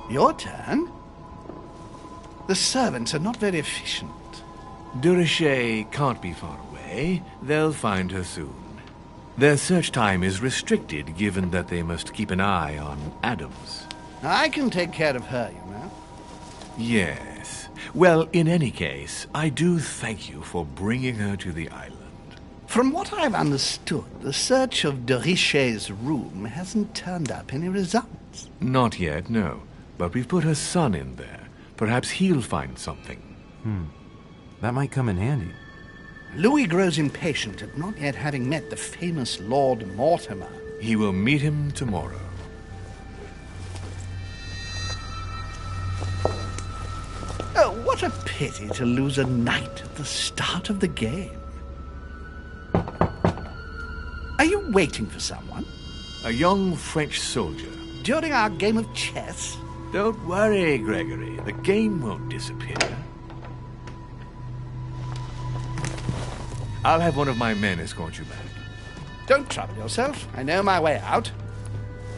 Your turn? The servants are not very efficient. Durocher can't be far away. They'll find her soon. Their search time is restricted, given that they must keep an eye on Adams. I can take care of her, you know. Yes. Well, in any case, I do thank you for bringing her to the island. From what I've understood, the search of Durocher's room hasn't turned up any results. Not yet, no. But we've put her son in there. Perhaps he'll find something. That might come in handy. Louis grows impatient at not yet having met the famous Lord Mortimer. He will meet him tomorrow. Oh, what a pity to lose a knight at the start of the game. Are you waiting for someone? A young French soldier. During our game of chess? Don't worry, Gregory. The game won't disappear. I'll have one of my men escort you back. Don't trouble yourself. I know my way out.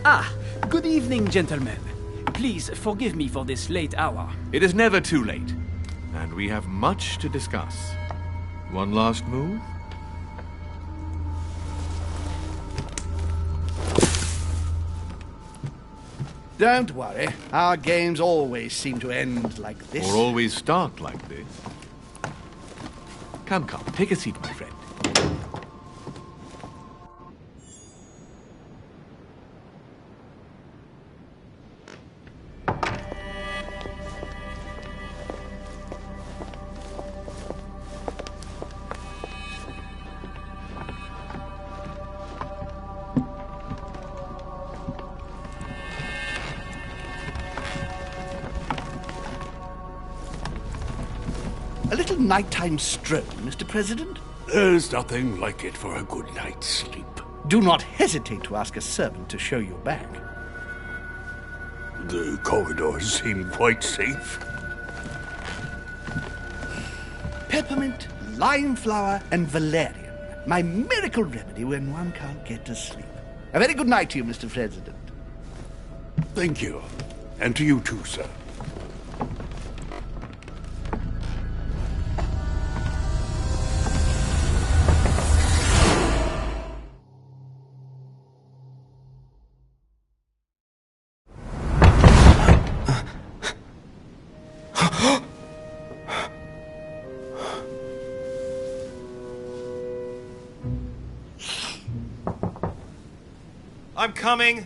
Ah, good evening, gentlemen. Please forgive me for this late hour. It is never too late, and we have much to discuss. One last move? Don't worry. Our games always seem to end like this. Or always start like this. Come, take a seat, my friend. A little nighttime stroll, Mr. President? There's nothing like it for a good night's sleep. Do not hesitate to ask a servant to show you back. The corridors seem quite safe. Peppermint, lime flower, and valerian. My miracle remedy when one can't get to sleep. A very good night to you, Mr. President. Thank you. And to you too, sir. I'm coming.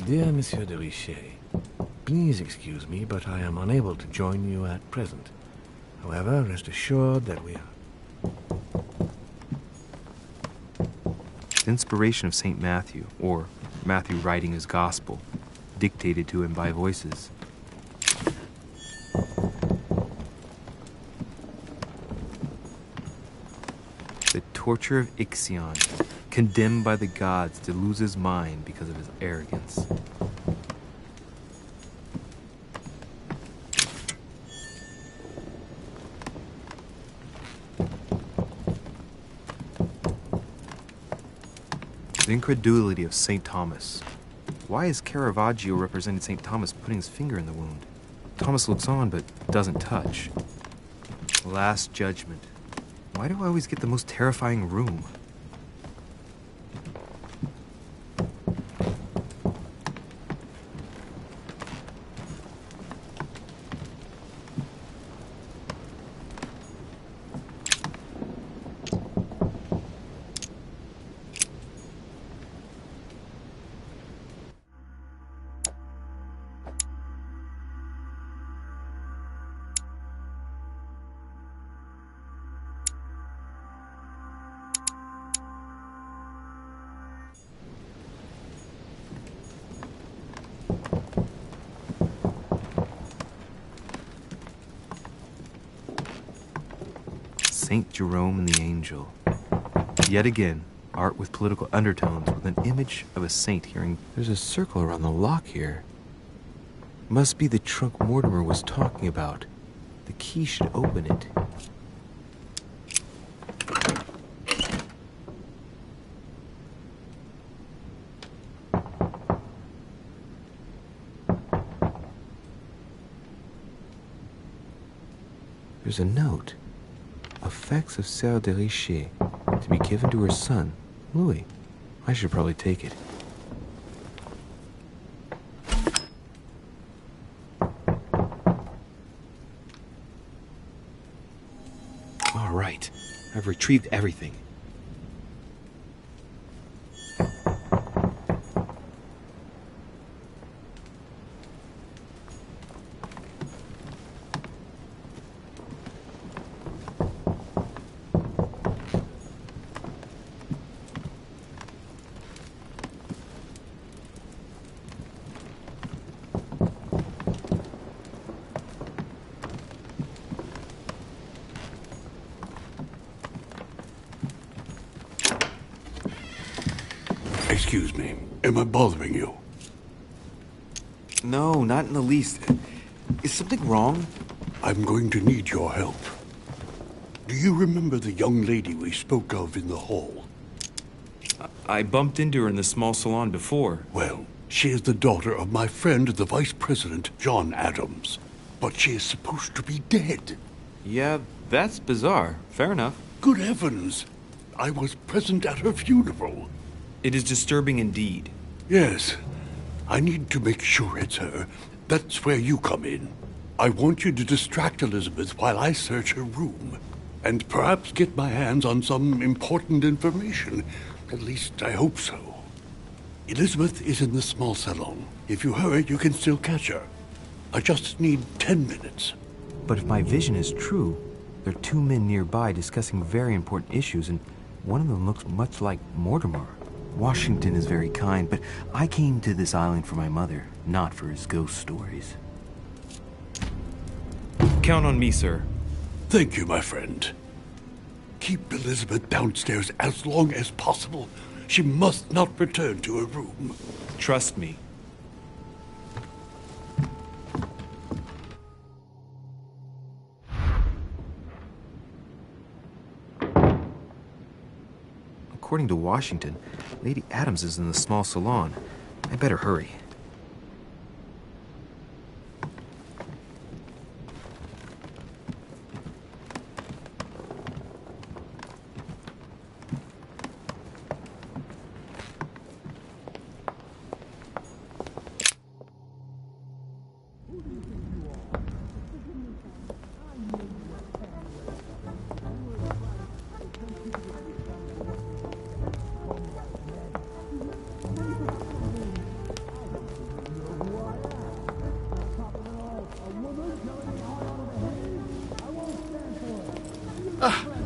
Dear Monsieur de Richet, please excuse me, but I am unable to join you at present. However, rest assured that we are... The inspiration of St. Matthew, or Matthew writing his gospel, dictated to him by voices. The torture of Ixion, condemned by the gods to lose his mind because of his arrogance. The incredulity of St. Thomas. Why is Caravaggio representing St. Thomas putting his finger in the wound? Thomas looks on but doesn't touch. Last Judgment. Why do I always get the most terrifying room? Saint Jerome and the Angel. Yet again, art with political undertones with an image of a saint hearing. There's a circle around the lock here. Must be the trunk Mortimer was talking about. The key should open it. There's a note. Effects of Sœur de Richet, to be given to her son, Louis. I should probably take it. All right, I've retrieved everything. Excuse me, am I bothering you? No, not in the least. Is something wrong? I'm going to need your help. Do you remember the young lady we spoke of in the hall? I bumped into her in the small salon before. Well, She is the daughter of my friend, the Vice President, John Adams. But she is supposed to be dead. Yeah, that's bizarre. Fair enough. Good heavens! I was present at her funeral. It is disturbing indeed. Yes. I need to make sure it's her. That's where you come in. I want you to distract Elizabeth while I search her room. And perhaps get my hands on some important information. At least, I hope so. Elizabeth is in the small salon. If you hurry, you can still catch her. I just need 10 minutes. But if my vision is true, there are two men nearby discussing very important issues, and one of them looks much like Mortimer. Washington is very kind, but I came to this island for my mother, not for his ghost stories. Count on me, sir. Thank you, my friend. Keep Elizabeth downstairs as long as possible. She must not return to her room. Trust me. According to Washington, Lady Adams is in the small salon. I better hurry.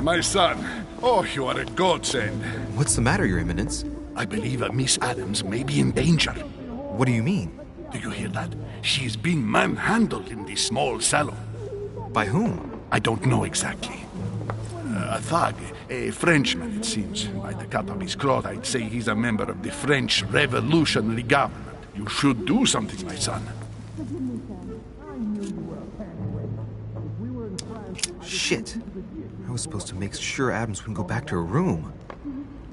My son. Oh, you are a godsend. What's the matter, Your Eminence? I believe Miss Adams may be in danger. What do you mean? Do you hear that? She is being manhandled in the small salon. By whom? I don't know exactly. A thug, a Frenchman, it seems. By the cut of his cloth, I'd say he's a member of the French Revolutionary Government. You should do something, my son. Shit. I was supposed to make sure Adams wouldn't go back to her room.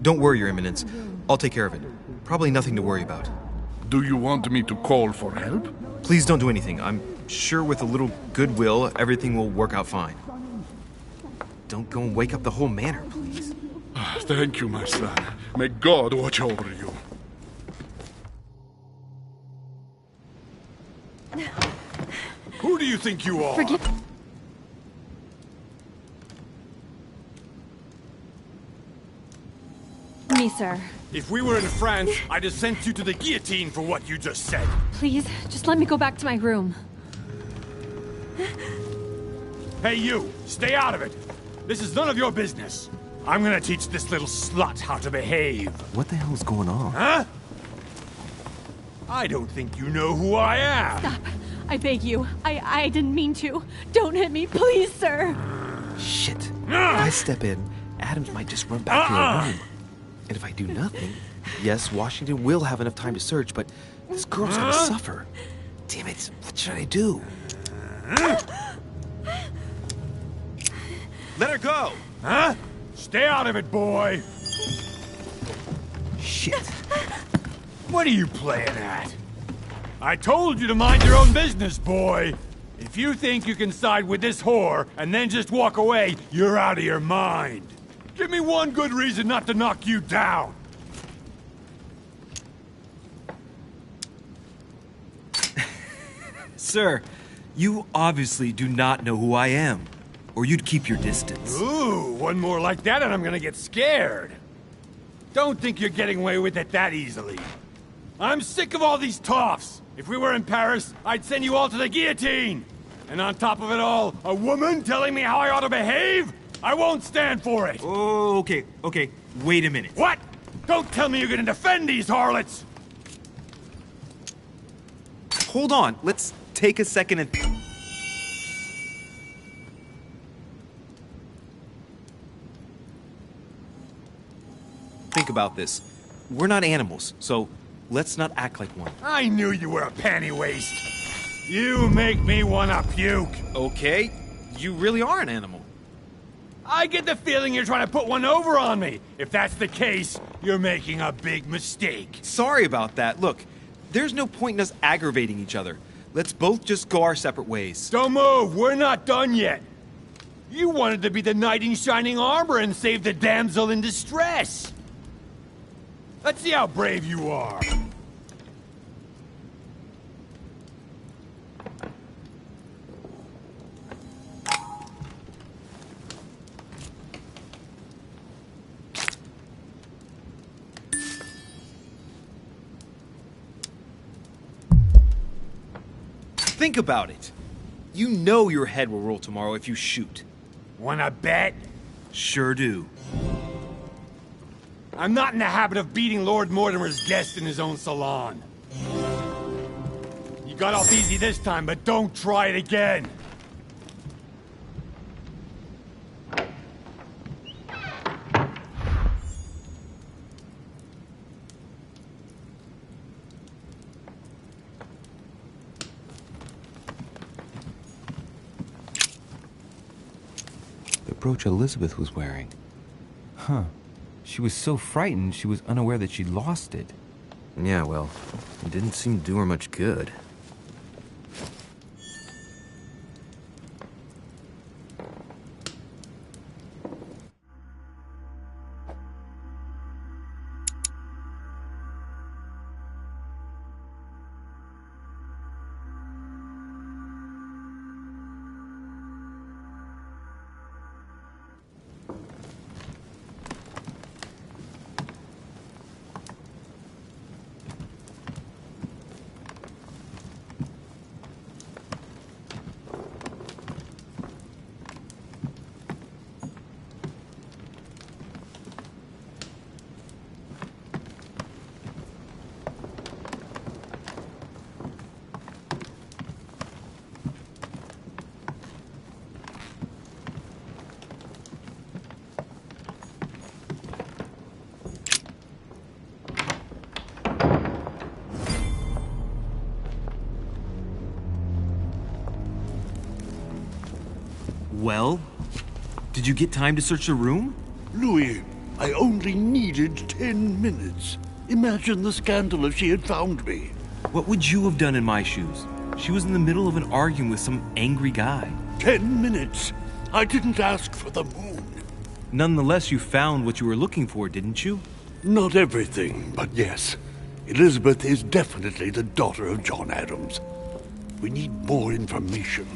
Don't worry, Your Eminence. I'll take care of it. Probably nothing to worry about. Do you want me to call for help? Please don't do anything. I'm sure with a little goodwill, everything will work out fine. Don't go and wake up the whole manor, please. Thank you, my son. May God watch over you. Who do you think you are? Me, sir. If we were in France, I'd have sent you to the guillotine for what you just said. Please, just let me go back to my room. Hey, you! Stay out of it! This is none of your business. I'm gonna teach this little slut how to behave. What the hell's going on? Huh? I don't think you know who I am. Stop. I beg you. I didn't mean to. Don't hit me, please, sir. Shit. If I step in, Adams might just run back to her room. And if I do nothing, yes, Washington will have enough time to search, but this girl's gonna suffer. Damn it, what should I do? Let her go! Huh? Stay out of it, boy! Shit. What are you playing at? I told you to mind your own business, boy! If you think you can side with this whore and then just walk away, you're out of your mind. Give me one good reason not to knock you down. Sir, you obviously do not know who I am, or you'd keep your distance. Ooh, one more like that and I'm gonna get scared. Don't think you're getting away with it that easily. I'm sick of all these toffs. If we were in Paris, I'd send you all to the guillotine. And on top of it all, a woman telling me how I ought to behave? I won't stand for it! Oh, okay. Wait a minute. What? Don't tell me you're gonna defend these harlots! Hold on. Let's take a second and... Think about this. We're not animals, so let's not act like one. I knew you were a panty waste. You make me wanna puke. Okay, you really are an animal. I get the feeling you're trying to put one over on me. If that's the case, you're making a big mistake. Sorry about that. Look, There's no point in us aggravating each other. Let's both just go our separate ways. Don't move! We're not done yet! You wanted to be the knight in shining armor and save the damsel in distress! Let's see how brave you are! Think about it. You know your head will roll tomorrow if you shoot. Wanna bet? Sure do. I'm not in the habit of beating Lord Mortimer's guest in his own salon. You got off easy this time, but don't try it again. The brooch Elizabeth was wearing. Huh. She was so frightened she was unaware that she'd lost it. Yeah, well, it didn't seem to do her much good. Well, did you get time to search the room? Louis, I only needed 10 minutes. Imagine the scandal if she had found me. What would you have done in my shoes? She was in the middle of an argument with some angry guy. 10 minutes. I didn't ask for the moon. Nonetheless, you found what you were looking for, didn't you? Not everything, but yes. Elizabeth is definitely the daughter of John Adams. We need more information.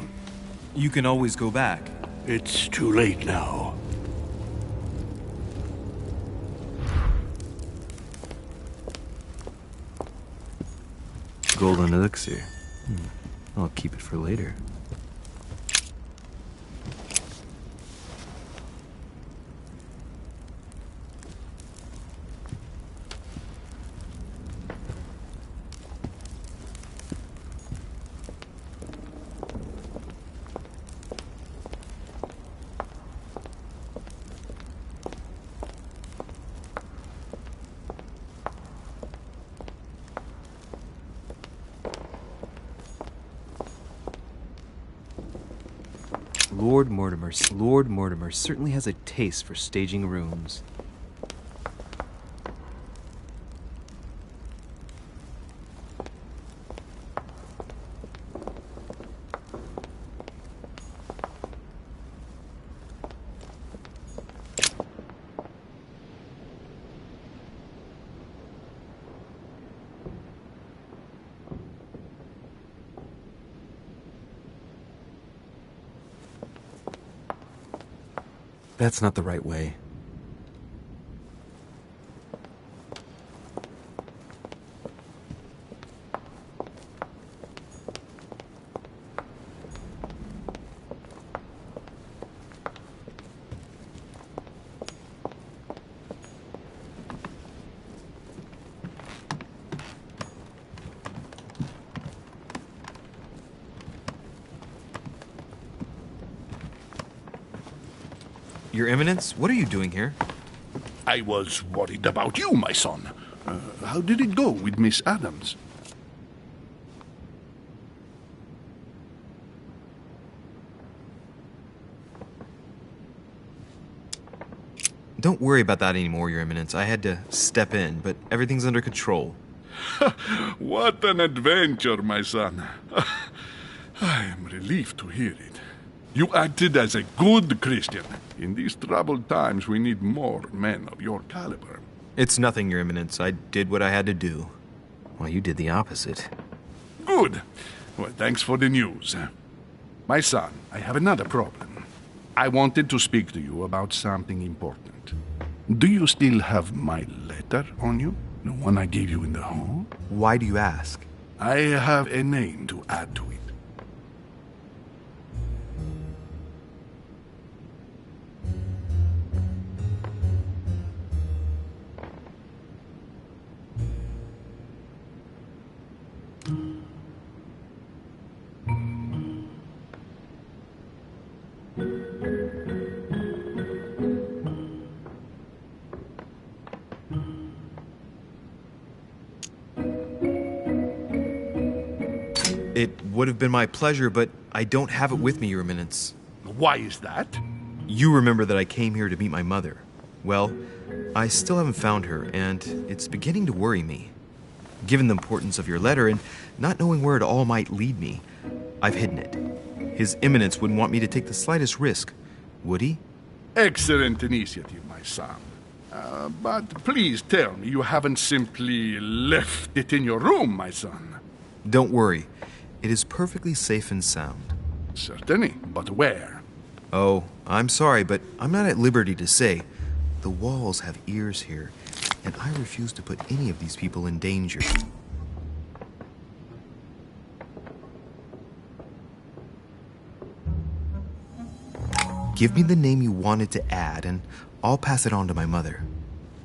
You can always go back. It's too late now. Golden elixir. I'll keep it for later. Lord Mortimer certainly has a taste for staging rooms. That's not the right way. Your Eminence, what are you doing here? I was worried about you, my son. How did it go with Miss Adams? Don't worry about that anymore, Your Eminence. I had to step in, but everything's under control. What an adventure, my son. I am relieved to hear it. You acted as a good Christian. In these troubled times, we need more men of your caliber. It's nothing, Your Eminence. I did what I had to do. Well, you did the opposite. Good. Well, thanks for the news. My son, I have another problem. I wanted to speak to you about something important. Do you still have my letter on you? The one I gave you in the hall? Why do you ask? I have a name to add to it. It would have been my pleasure, but I don't have it with me, Your Eminence. Why is that? You remember that I came here to meet my mother. Well, I still haven't found her, and it's beginning to worry me. Given the importance of your letter and not knowing where it all might lead me, I've hidden it. His Eminence wouldn't want me to take the slightest risk, would he? Excellent initiative, my son. But please tell me you haven't simply left it in your room, my son. Don't worry. It is perfectly safe and sound. Certainly, but where? Oh, I'm sorry, but I'm not at liberty to say. The walls have ears here, and I refuse to put any of these people in danger. Give me the name you wanted to add, and I'll pass it on to my mother.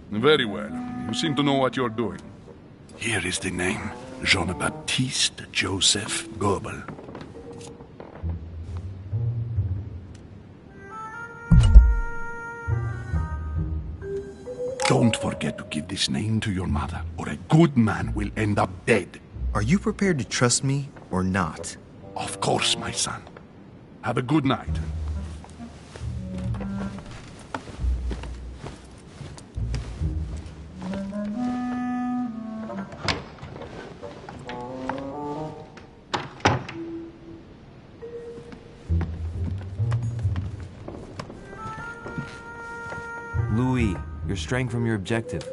Very well. You seem to know what you're doing. Here is the name. Jean-Baptiste Joseph Goebel. Don't forget to give this name to your mother, or a good man will end up dead. Are you prepared to trust me or not? Of course, my son. Have a good night. Louis, you're straying from your objective.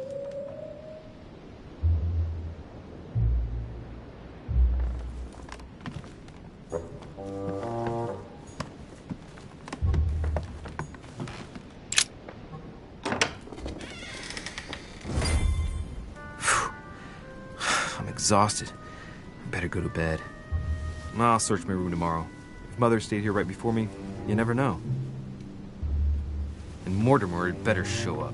I'm exhausted. I better go to bed. I'll search my room tomorrow. If Mother stayed here right before me, you never know. And Mortimer had better show up.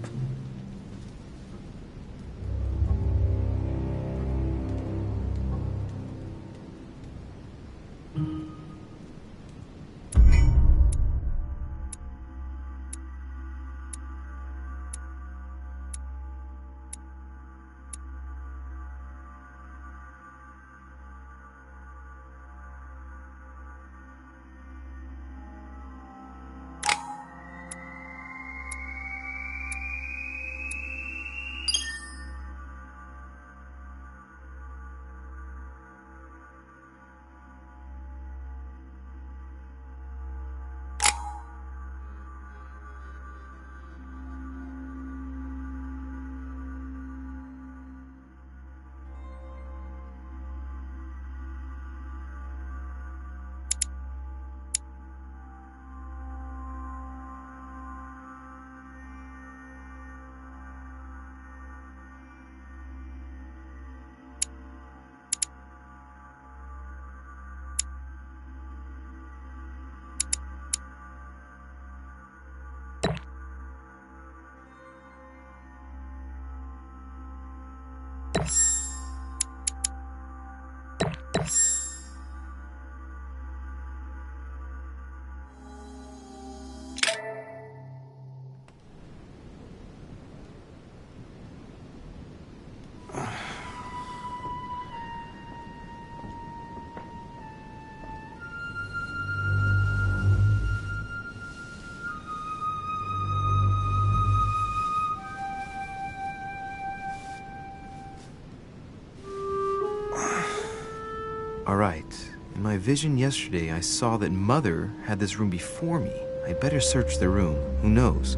Alright. In my vision yesterday, I saw that Mother had this room before me. I'd better search the room. Who knows?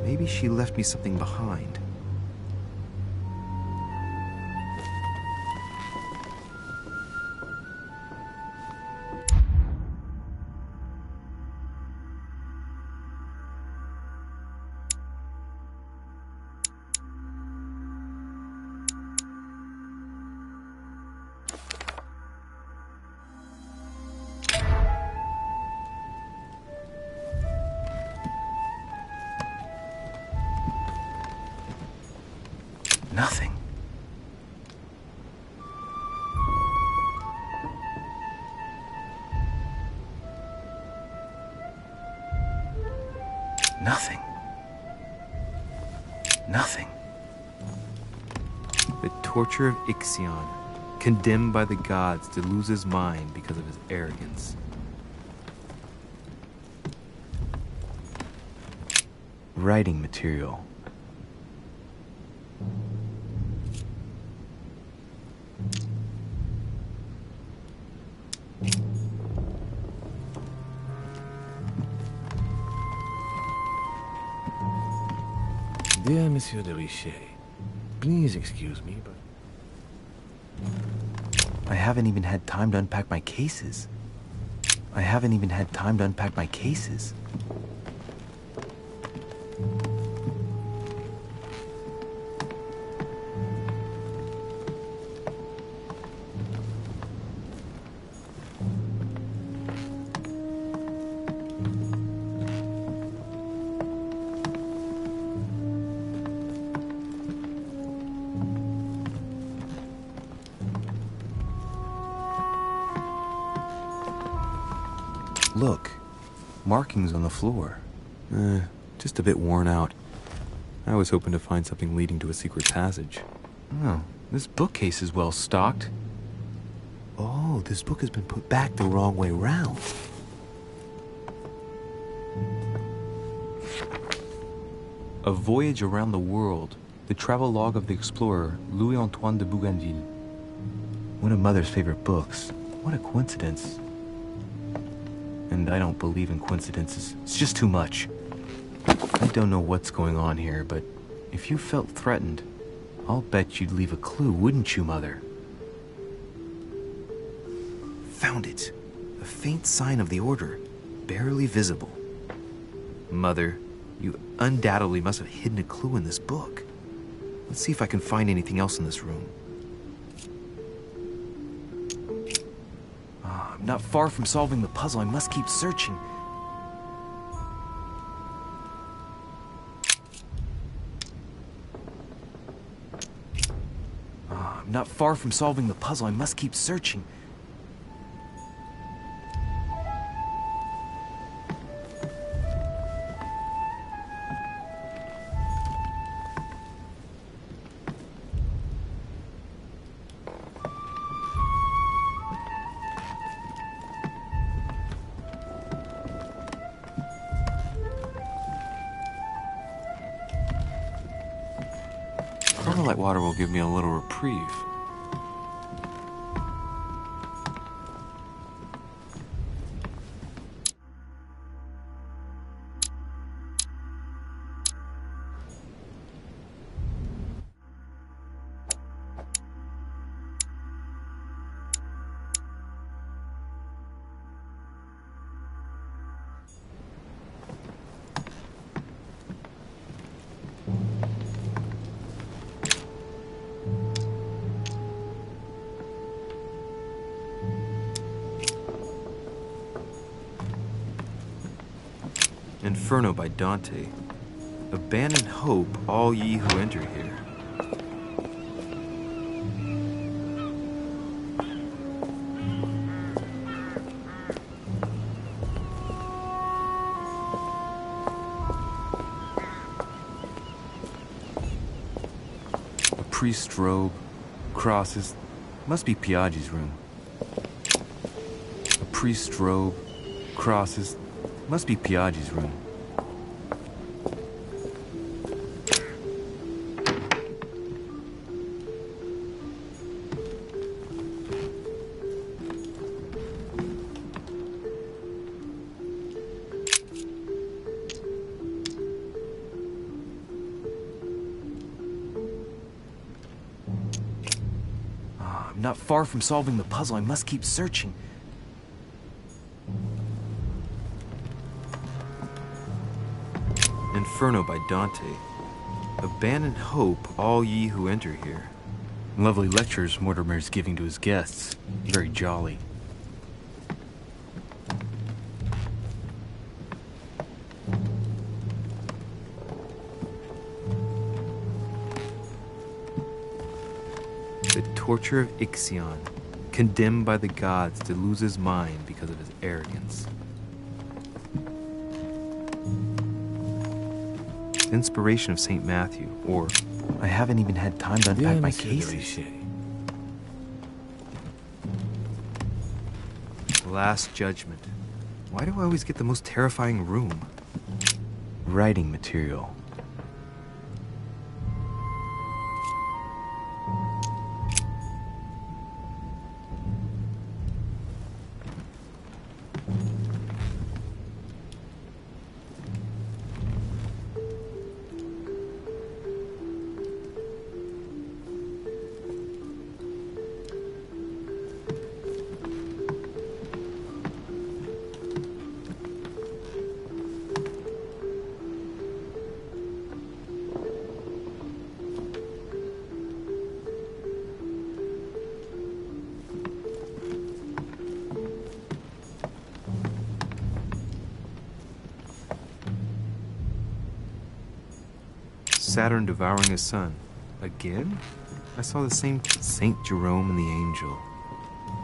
Maybe she left me something behind. Nothing. Nothing. Nothing. The torture of Ixion, condemned by the gods to lose his mind because of his arrogance. Writing material. Dear Monsieur de Richet, please excuse me, but... I haven't even had time to unpack my cases. I haven't even had time to unpack my cases. Look, markings on the floor. Just a bit worn out. I was hoping to find something leading to a secret passage. Oh, this bookcase is well stocked. Oh, this book has been put back the wrong way round. A Voyage Around the World, the travelogue of the explorer Louis-Antoine de Bougainville. One of Mother's favorite books. What a coincidence. And I don't believe in coincidences. It's just too much. I don't know what's going on here, but if you felt threatened, I'll bet you'd leave a clue, wouldn't you, Mother? Found it. A faint sign of the Order, barely visible. Mother, you undoubtedly must have hidden a clue in this book. Let's see if I can find anything else in this room. I'm not far from solving the puzzle. I must keep searching. I'm not far from solving the puzzle. I must keep searching. Light water will give me a little reprieve. Inferno by Dante. Abandon hope, all ye who enter here. A priest's robe, crosses. Must be Piaggi's room. A priest's robe, crosses. Must be Piaggi's room. I'm not far from solving the puzzle. I must keep searching. Inferno by Dante. Abandon hope, all ye who enter here. Lovely lectures Mortimer's giving to his guests. Very jolly. The torture of Ixion, condemned by the gods to lose his mind because of his arrogance. Inspiration of St. Matthew, or I haven't even had time to unpack my cases. Last Judgment. Why do I always get the most terrifying room? Writing material. Saturn devouring his sun. Again? I saw the same Saint Jerome and the angel.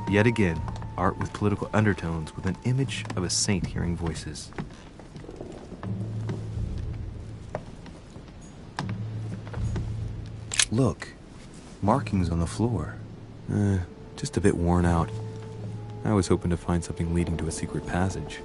Yet again, art with political undertones with an image of a saint hearing voices. Look, markings on the floor. Just a bit worn out. I was hoping to find something leading to a secret passage.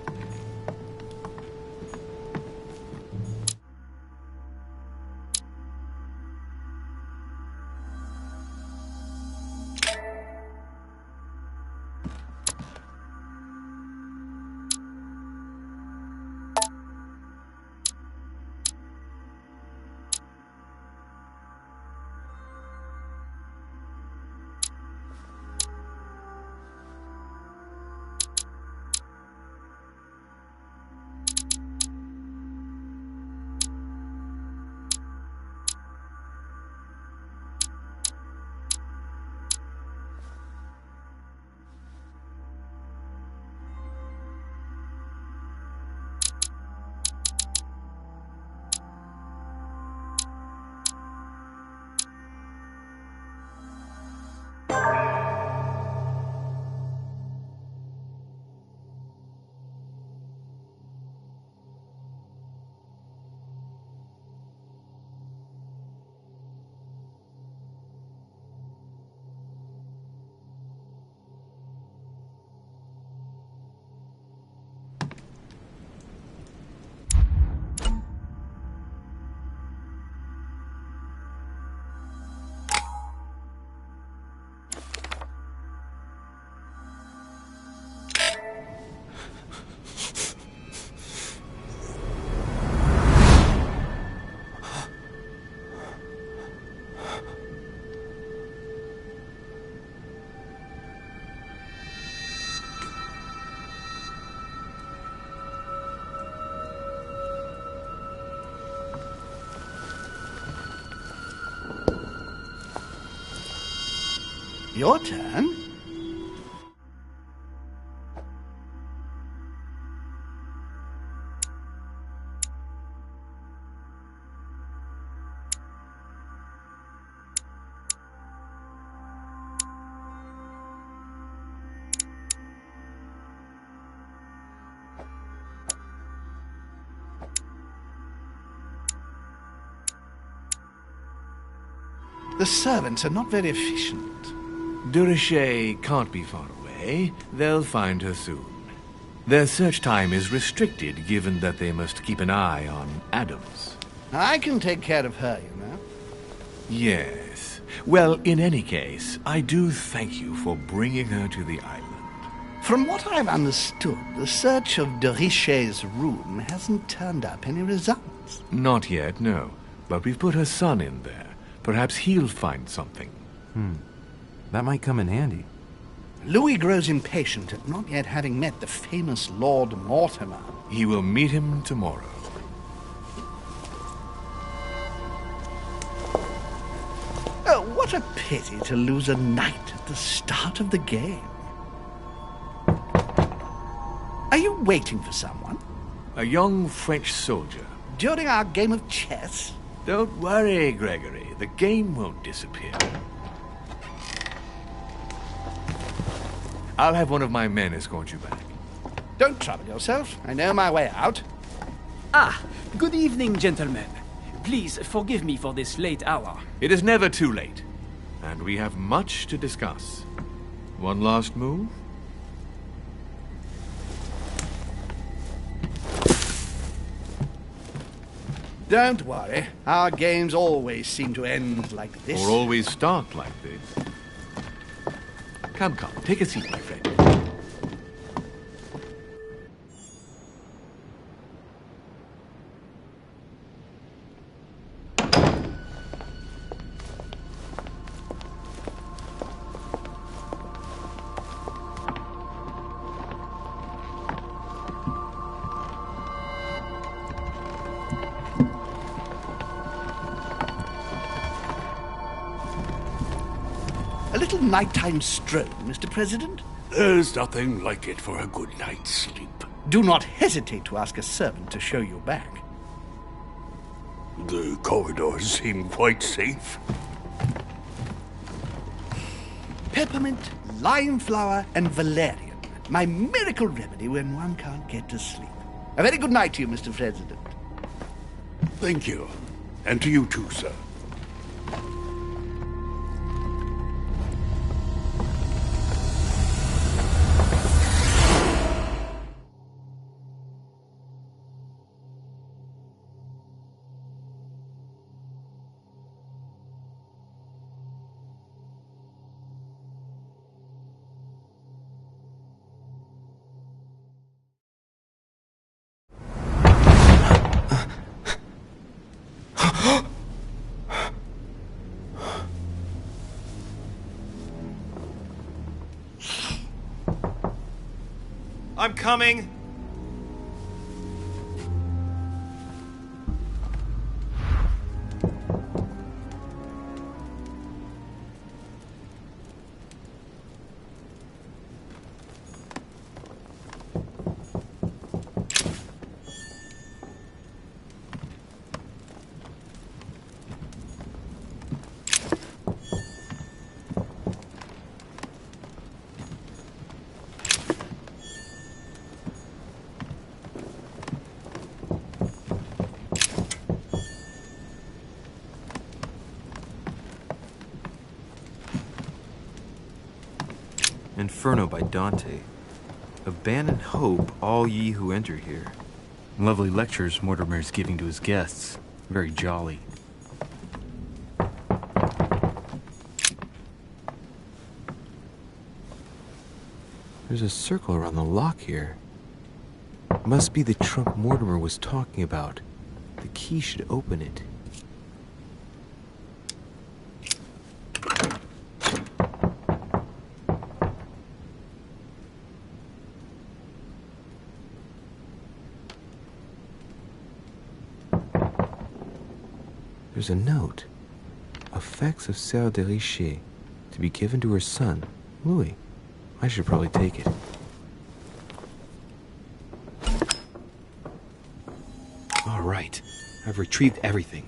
Your turn? The servants are not very efficient. Durocher can't be far away. They'll find her soon. Their search time is restricted, given that they must keep an eye on Adams. I can take care of her, you know. Yes. Well, in any case, I do thank you for bringing her to the island. From what I've understood, the search of Durocher's room hasn't turned up any results. Not yet, no. But we've put her son in there. Perhaps he'll find something. That might come in handy. Louis grows impatient at not yet having met the famous Lord Mortimer. He will meet him tomorrow. Oh, what a pity to lose a knight at the start of the game. Are you waiting for someone? A young French soldier. During our game of chess? Don't worry, Gregory. The game won't disappear. I'll have one of my men escort you back. Don't trouble yourself. I know my way out. Ah, good evening, gentlemen. Please forgive me for this late hour. It is never too late, and we have much to discuss. One last move? Don't worry. Our games always seem to end like this. Or always start like this. Come, take a seat, my friend. A little nighttime stroll, Mr. President? There's nothing like it for a good night's sleep. Do not hesitate to ask a servant to show you back. The corridors seem quite safe. Peppermint, lime flower, and valerian. My miracle remedy when one can't get to sleep. A very good night to you, Mr. President. Thank you. And to you too, sir. I'm coming. Inferno by Dante. Abandon hope, all ye who enter here. Lovely lectures Mortimer's giving to his guests. Very jolly. There's a circle around the lock here. Must be the trunk Mortimer was talking about. The key should open it. There's a note. Effects of Sœur de Richer, to be given to her son, Louis. I should probably take it. All right. I've retrieved everything.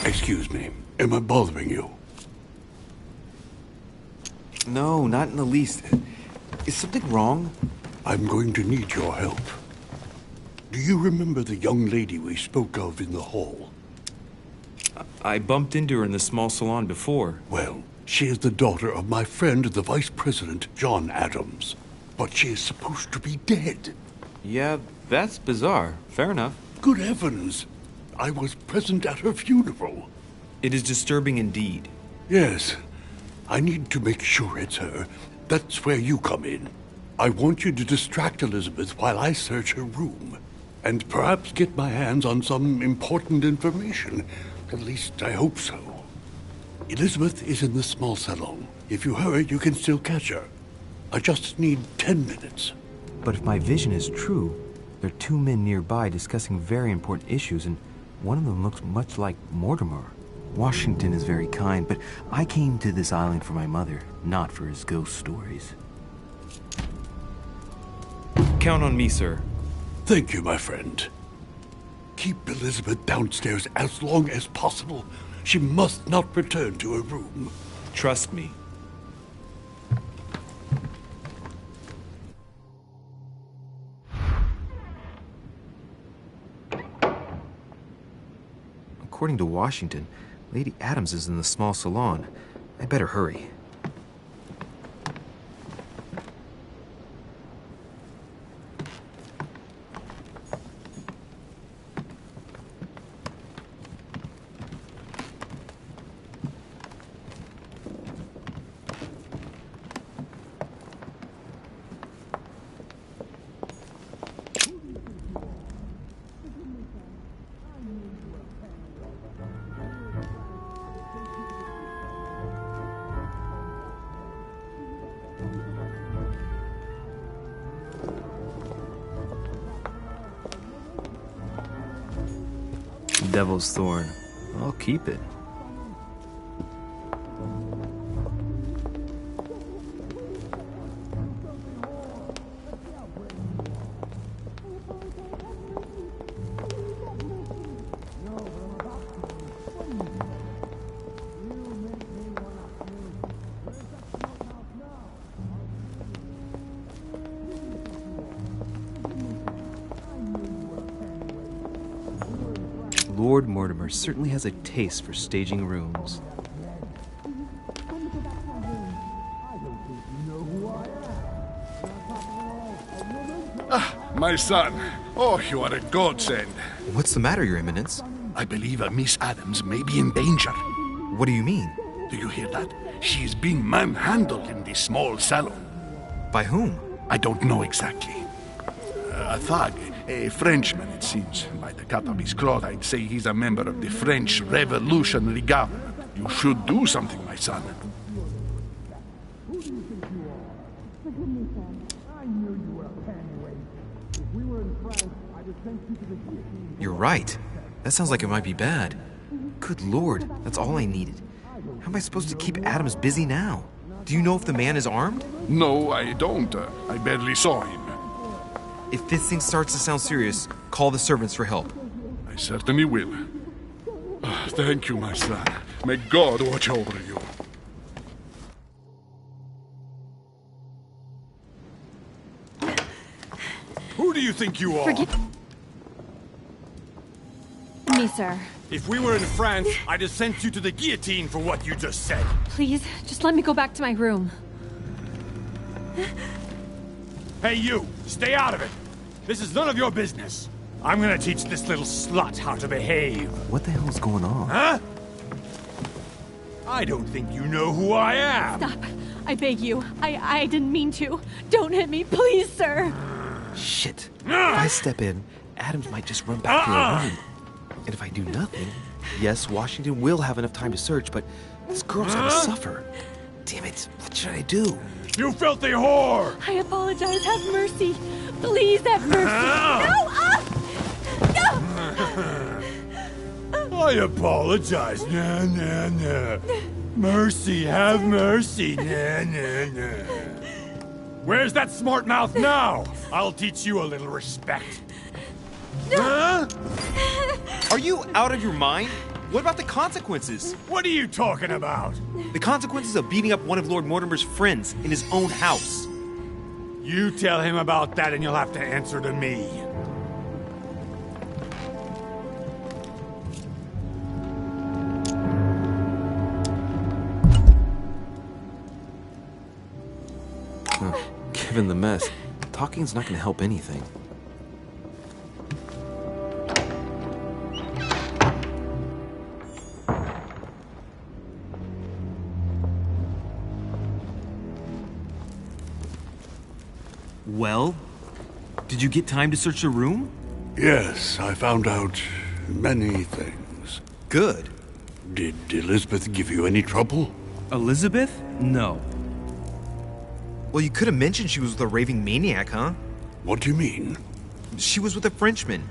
Excuse me. Am I bothering you? No, not in the least. Is something wrong? I'm going to need your help. Do you remember the young lady we spoke of in the hall? I bumped into her in the small salon before. Well, she is the daughter of my friend, the Vice President, John Adams. But she is supposed to be dead. Yeah, that's bizarre. Fair enough. Good heavens! I was present at her funeral. It is disturbing indeed. Yes. I need to make sure it's her. That's where you come in. I want you to distract Elizabeth while I search her room. And perhaps get my hands on some important information. At least I hope so. Elizabeth is in the small salon. If you hurry, you can still catch her. I just need 10 minutes. But if my vision is true, there are two men nearby discussing very important issues, and one of them looks much like Mortimer. Washington is very kind, but I came to this island for my mother, not for his ghost stories. Count on me, sir. Thank you, my friend. Keep Elizabeth downstairs as long as possible. She must not return to her room. Trust me. According to Washington, Lady Adams is in the small salon. I better hurry. Devil's Thorn. I'll keep it. Lord Mortimer certainly has a taste for staging rooms. My son. Oh, you are a godsend. What's the matter, Your Eminence? I believe Miss Adams may be in danger. What do you mean? Do you hear that? She is being manhandled in this small salon. By whom? I don't know exactly. A thug, a Frenchman, it seems. By the cut of his cloth, I'd say he's a member of the French Revolutionary Government. You should do something, my son. You're right. That sounds like it might be bad. Good Lord, that's all I needed. How am I supposed to keep Adams busy now? Do you know if the man is armed? No, I don't. I barely saw him. If this thing starts to sound serious, call the servants for help. I certainly will. Thank you, my son. May God watch over you. Who do you think you are? Forgive me, sir. If we were in France, I'd have sent you to the guillotine for what you just said. Please, just let me go back to my room. Hey, you! Stay out of it! This is none of your business. I'm gonna teach this little slut how to behave. What the hell's going on? Huh? I don't think you know who I am. Stop. I beg you. I didn't mean to. Don't hit me, please, sir. Shit. If I step in, Adams might just run back to her room. And if I do nothing, yes, Washington will have enough time to search, but this girl's gonna suffer. Damn it, what should I do? You filthy whore! I apologize. Have mercy. Please have mercy. No! I apologize. Nah, nah, nah. Mercy, have mercy. Nah, nah, nah. Where's that smart mouth now? I'll teach you a little respect. Huh? Are you out of your mind? What about the consequences? What are you talking about? The consequences of beating up one of Lord Mortimer's friends in his own house. You tell him about that and you'll have to answer to me. Given the mess, talking's not going to help anything. Well, did you get time to search the room? Yes, I found out many things. Good. Did Elizabeth give you any trouble? Elizabeth? No. Well, you could have mentioned she was with a raving maniac, huh? What do you mean? She was with a Frenchman.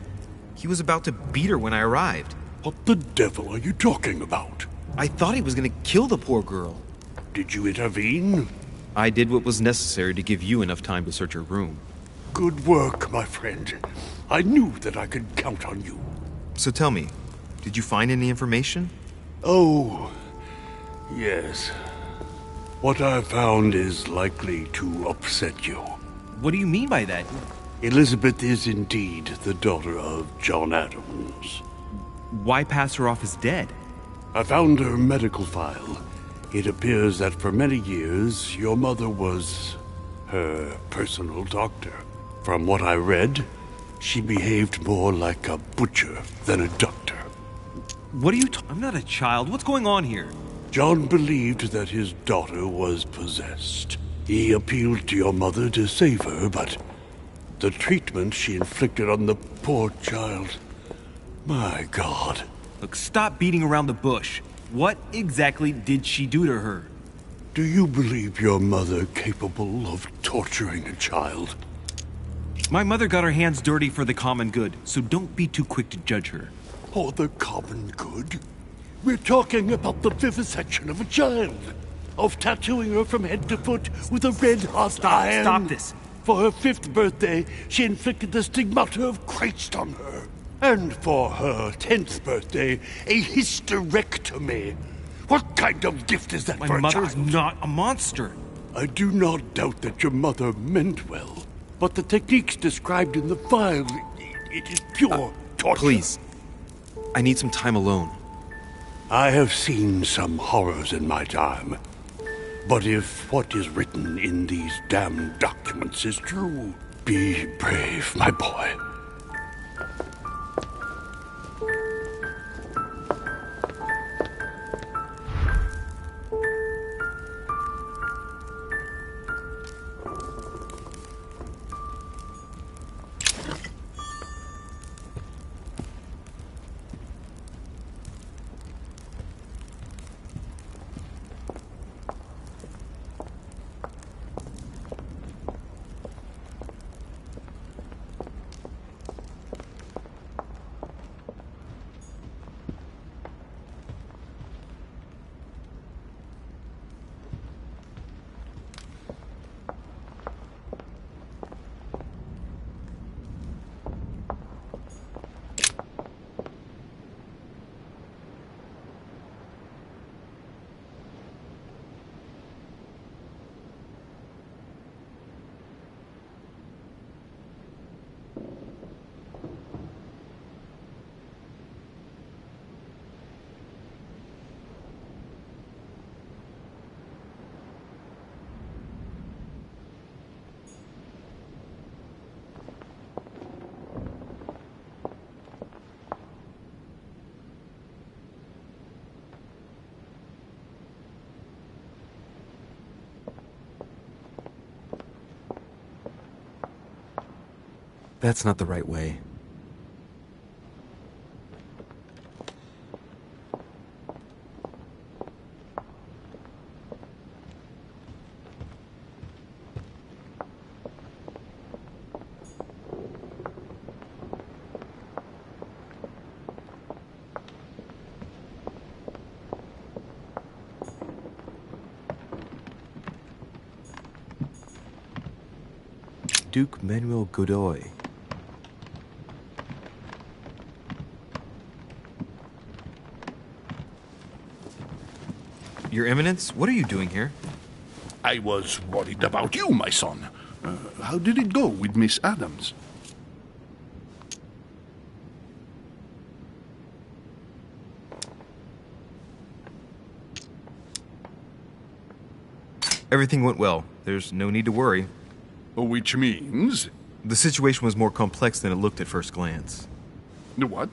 He was about to beat her when I arrived. What the devil are you talking about? I thought he was going to kill the poor girl. Did you intervene? I did what was necessary to give you enough time to search her room. Good work, my friend. I knew that I could count on you. So tell me, did you find any information? Oh, yes. What I found is likely to upset you. What do you mean by that? Elizabeth is indeed the daughter of John Adams. Why pass her off as dead? I found her medical file. It appears that for many years, your mother was her personal doctor. From what I read, she behaved more like a butcher than a doctor. What are you I'm not a child. What's going on here? John believed that his daughter was possessed. He appealed to your mother to save her, but the treatment she inflicted on the poor child... My God. Look, stop beating around the bush. What exactly did she do to her? Do you believe your mother capable of torturing a child? My mother got her hands dirty for the common good, so don't be too quick to judge her. For the common good? We're talking about the vivisection of a child. Of tattooing her from head to foot with a red-hot iron. Stop this. For her 5th birthday, she inflicted the stigmata of Christ on her. And for her 10th birthday, a hysterectomy. What kind of gift is that for a child? My mother's not a monster. I do not doubt that your mother meant well. But the techniques described in the file, it is pure torture. Please. I need some time alone. I have seen some horrors in my time. But if what is written in these damned documents is true, be brave, my boy. That's not the right way. Duke Manuel Godoy. Your Eminence, what are you doing here? I was worried about you, my son. How did it go with Miss Adams? Everything went well. There's no need to worry. Which means? The situation was more complex than it looked at first glance. What?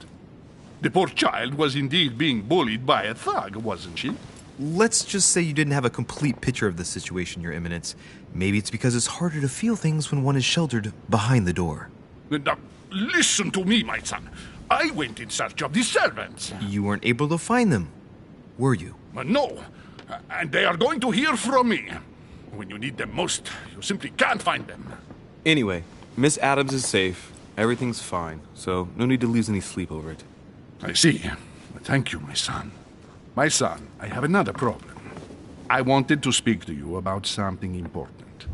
The poor child was indeed being bullied by a thug, wasn't she? Let's just say you didn't have a complete picture of the situation, Your Eminence. Maybe it's because it's harder to feel things when one is sheltered behind the door. Now, listen to me, my son. I went in search of the servants. You weren't able to find them, were you? No, and they are going to hear from me. When you need them most, you simply can't find them. Anyway, Miss Adams is safe. Everything's fine, so no need to lose any sleep over it. I see. Thank you, my son. My son, I have another problem. I wanted to speak to you about something important.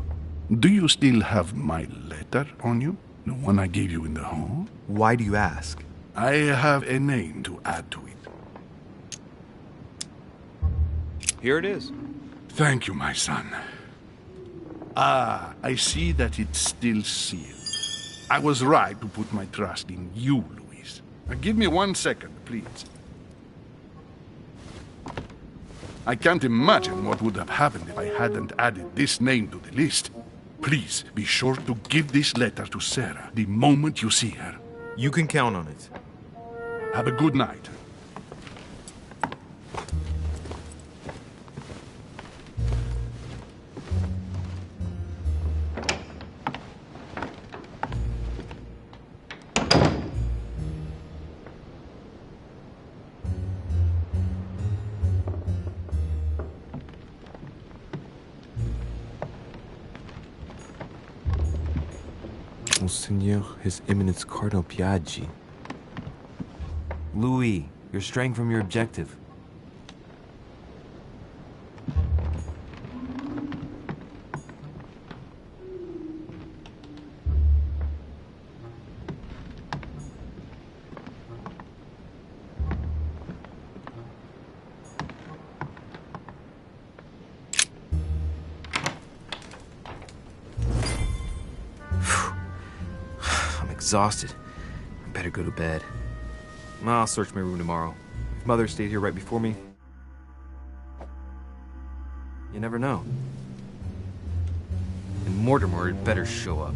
Do you still have my letter on you? The one I gave you in the hall? Why do you ask? I have a name to add to it. Here it is. Thank you, my son. Ah, I see that it's still sealed. I was right to put my trust in you, Louise. Now, give me 1 second, please. I can't imagine what would have happened if I hadn't added this name to the list. Please be sure to give this letter to Sarah the moment you see her. You can count on it. Have a good night. Monseigneur, His Eminence Cardinal Piaggi. Louis, you're straying from your objective. Exhausted. I better go to bed. I'll search my room tomorrow. If Mother stayed here right before me, you never know. And Mortimer had better show up.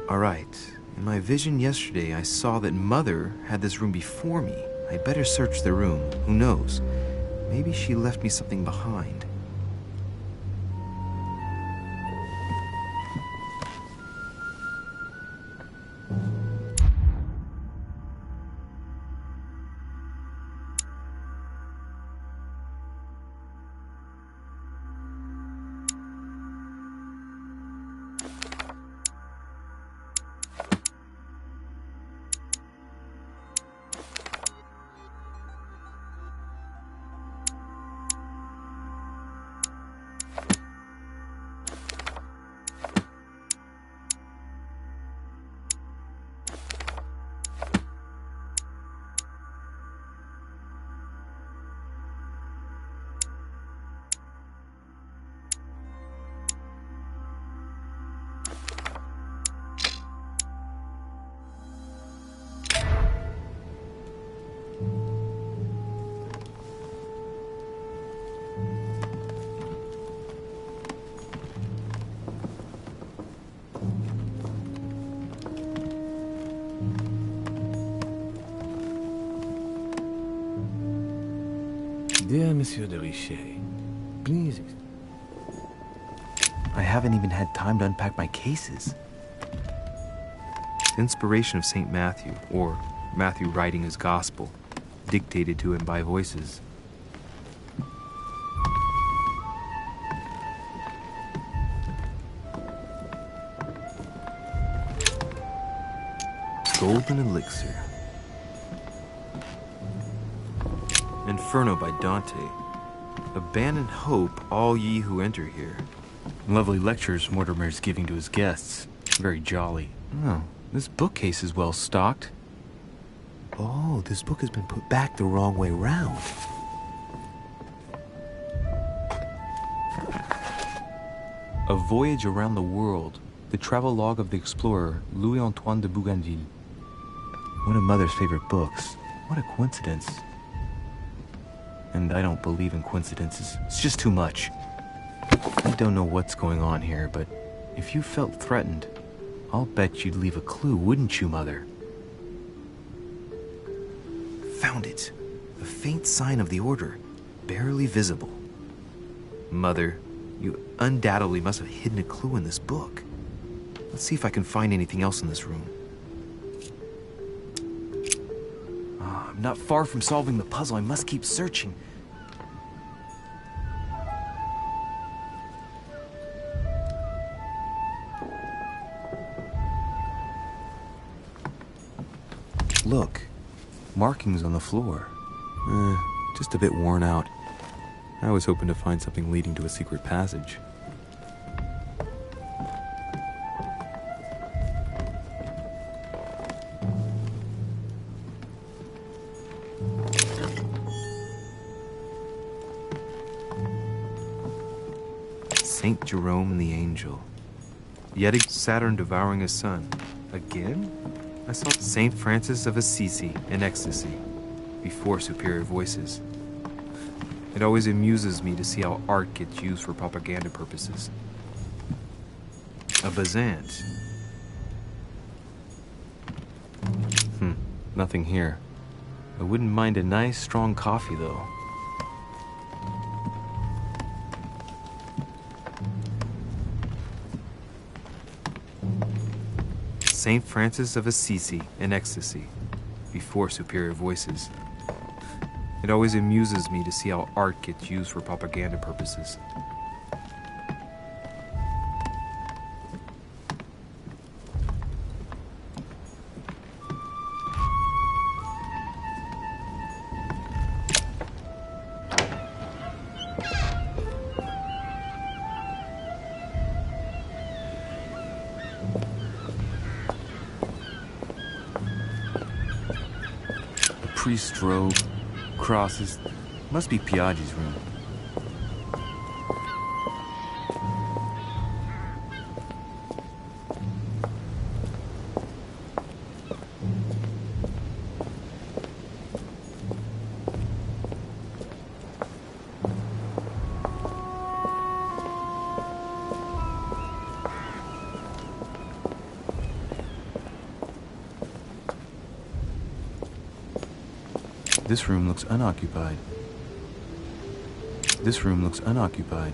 All right. In my vision yesterday, I saw that Mother had this room before me. I'd better search the room. Who knows? Maybe she left me something behind. Dear Monsieur de Richet, please... I haven't even had time to unpack my cases. The inspiration of St. Matthew, or Matthew writing his gospel, dictated to him by voices. Golden Elixir. Inferno by Dante. Abandon hope, all ye who enter here. Lovely lectures Mortimer's giving to his guests. Very jolly. Oh, this bookcase is well stocked. Oh, this book has been put back the wrong way round. A Voyage Around the World. The travelogue of the explorer Louis-Antoine de Bougainville. One of Mother's favorite books. What a coincidence. And I don't believe in coincidences. It's just too much. I don't know what's going on here, but if you felt threatened, I'll bet you'd leave a clue, wouldn't you, Mother? Found it. A faint sign of the order, barely visible. Mother, you undoubtedly must have hidden a clue in this book. Let's see if I can find anything else in this room. I'm not far from solving the puzzle. I must keep searching. Look, markings on the floor. Just a bit worn out. I was hoping to find something leading to a secret passage. Saint Jerome and the Angel. Yet Saturn devouring his son. Again? I saw Saint Francis of Assisi in ecstasy, before superior voices. It always amuses me to see how art gets used for propaganda purposes. A Bazant. Nothing here. I wouldn't mind a nice, strong coffee, though. Saint Francis of Assisi in ecstasy, before superior voices. It always amuses me to see how art gets used for propaganda purposes. Priest's robe, crosses. Must be Piaggi's room. This room looks unoccupied. This room looks unoccupied.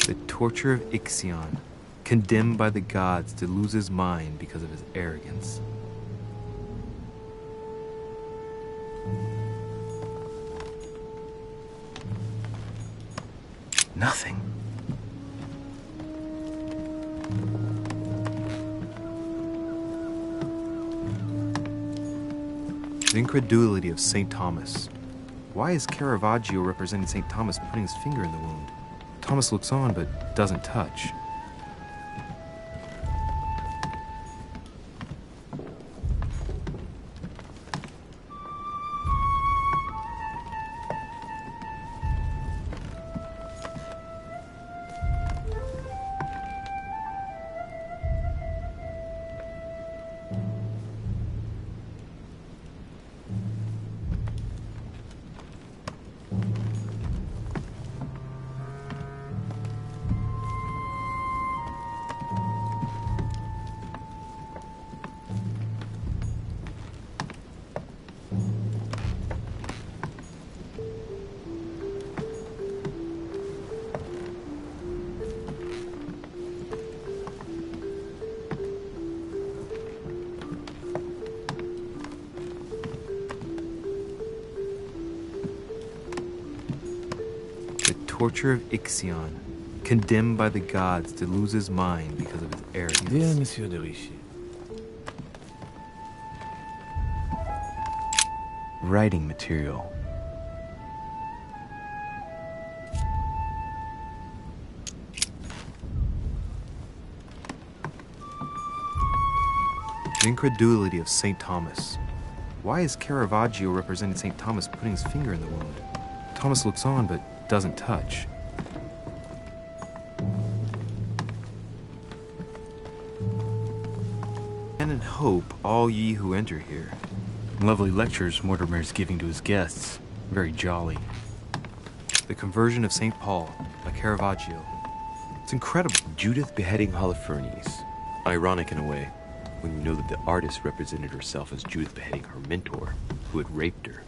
The torture of Ixion. Condemned by the gods to lose his mind because of his arrogance. Nothing. The incredulity of St. Thomas. Why is Caravaggio representing St. Thomas putting his finger in the wound? Thomas looks on but doesn't touch. torture of Ixion, condemned by the gods to lose his mind because of his arrogance. Dear Monsieur de Richet. Writing material. The incredulity of St. Thomas. Why is Caravaggio representing St. Thomas putting his finger in the wound? Thomas looks on but doesn't touch. And in hope, all ye who enter here. Lovely lectures Mortimer is giving to his guests. Very jolly. The Conversion of St. Paul by Caravaggio. It's incredible. Judith beheading Holofernes. Ironic in a way, when you know that the artist represented herself as Judith beheading her mentor, who had raped her.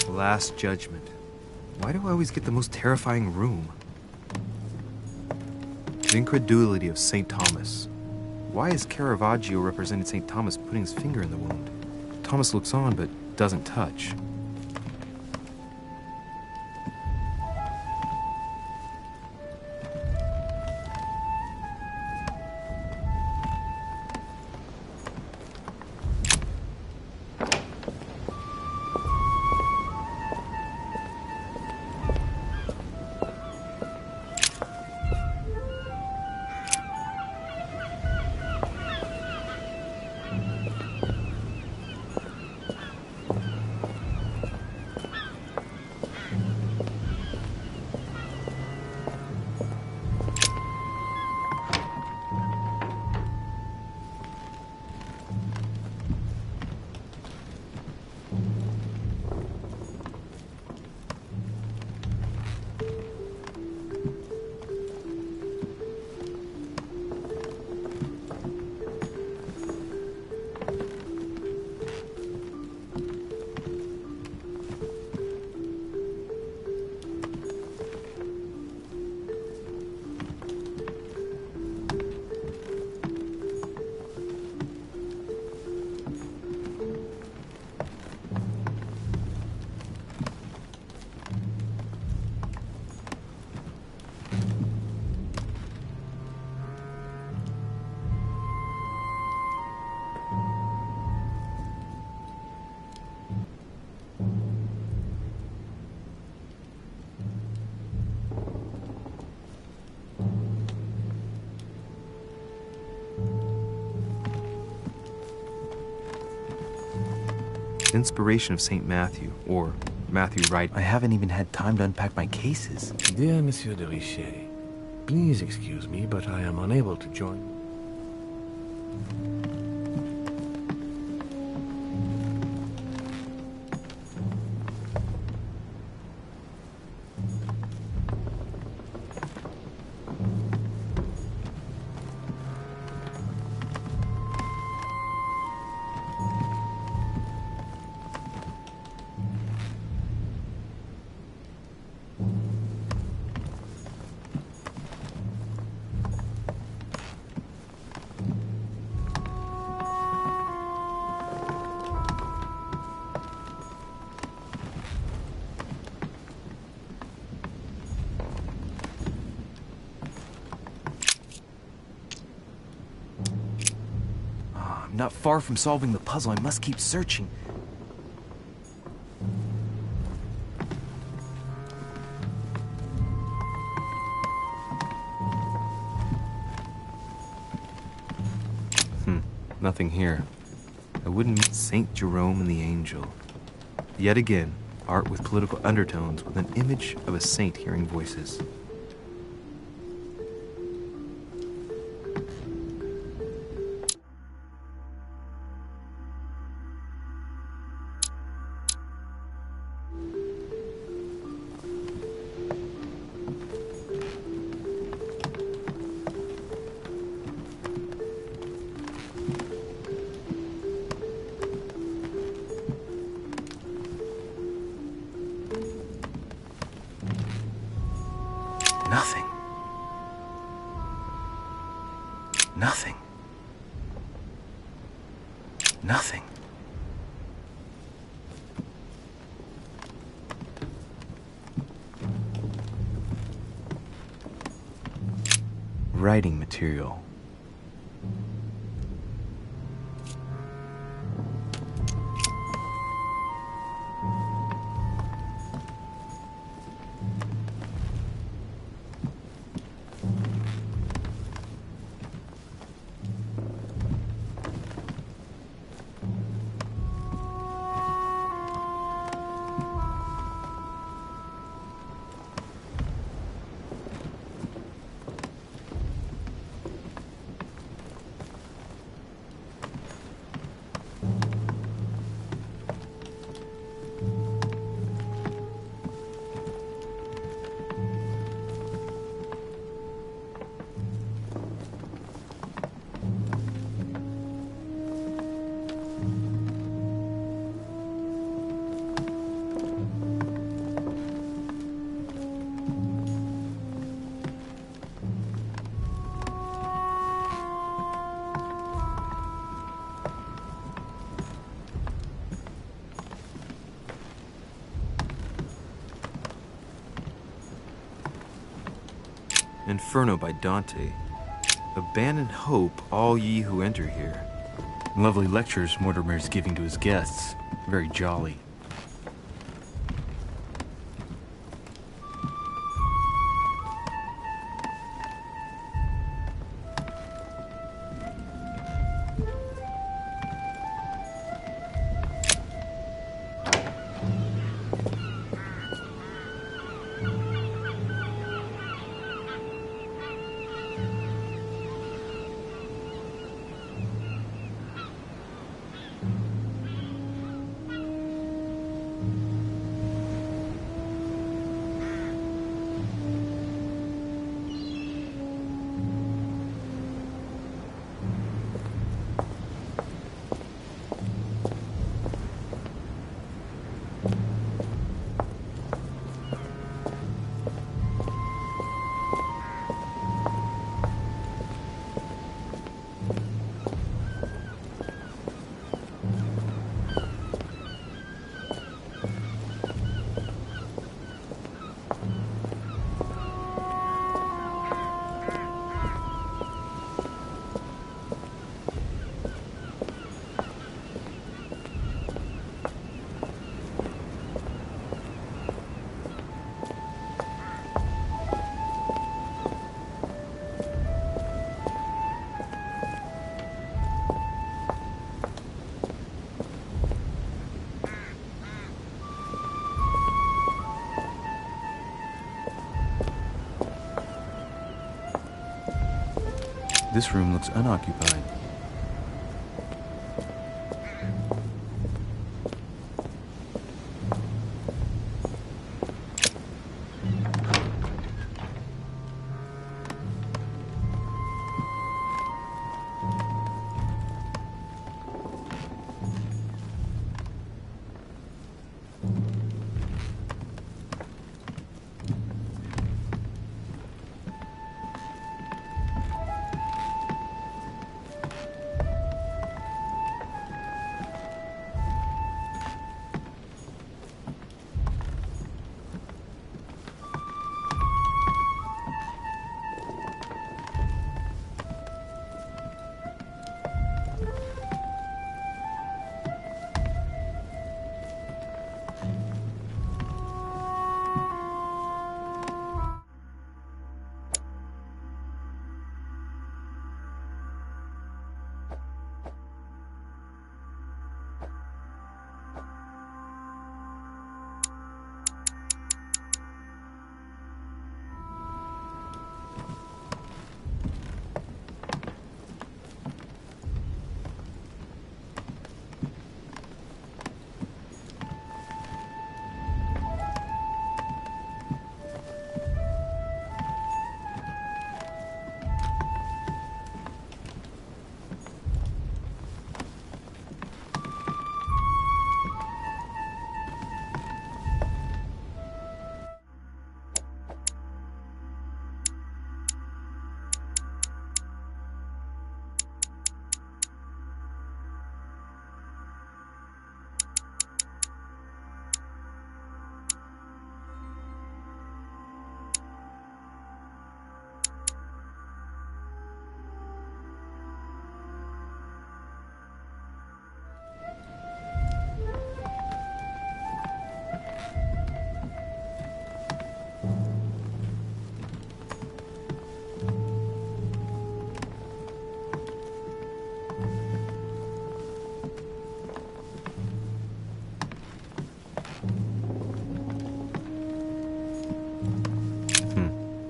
Last Judgment. Why do I always get the most terrifying room? The incredulity of St. Thomas. Why is Caravaggio representing St. Thomas putting his finger in the wound? Thomas looks on but doesn't touch. Inspiration of St. Matthew, or Matthew Wright. I haven't even had time to unpack my cases. Dear Monsieur de Richet, please excuse me, but I am unable to join. I'm not far from solving the puzzle. I must keep searching. Nothing here. I wouldn't meet Saint Jerome and the Angel. Yet again, art with political undertones with an image of a saint hearing voices. Nothing. Nothing. Nothing. Writing material. Inferno by Dante. Abandon hope, all ye who enter here. Lovely lectures Mortimer's giving to his guests. Very jolly. This room looks unoccupied.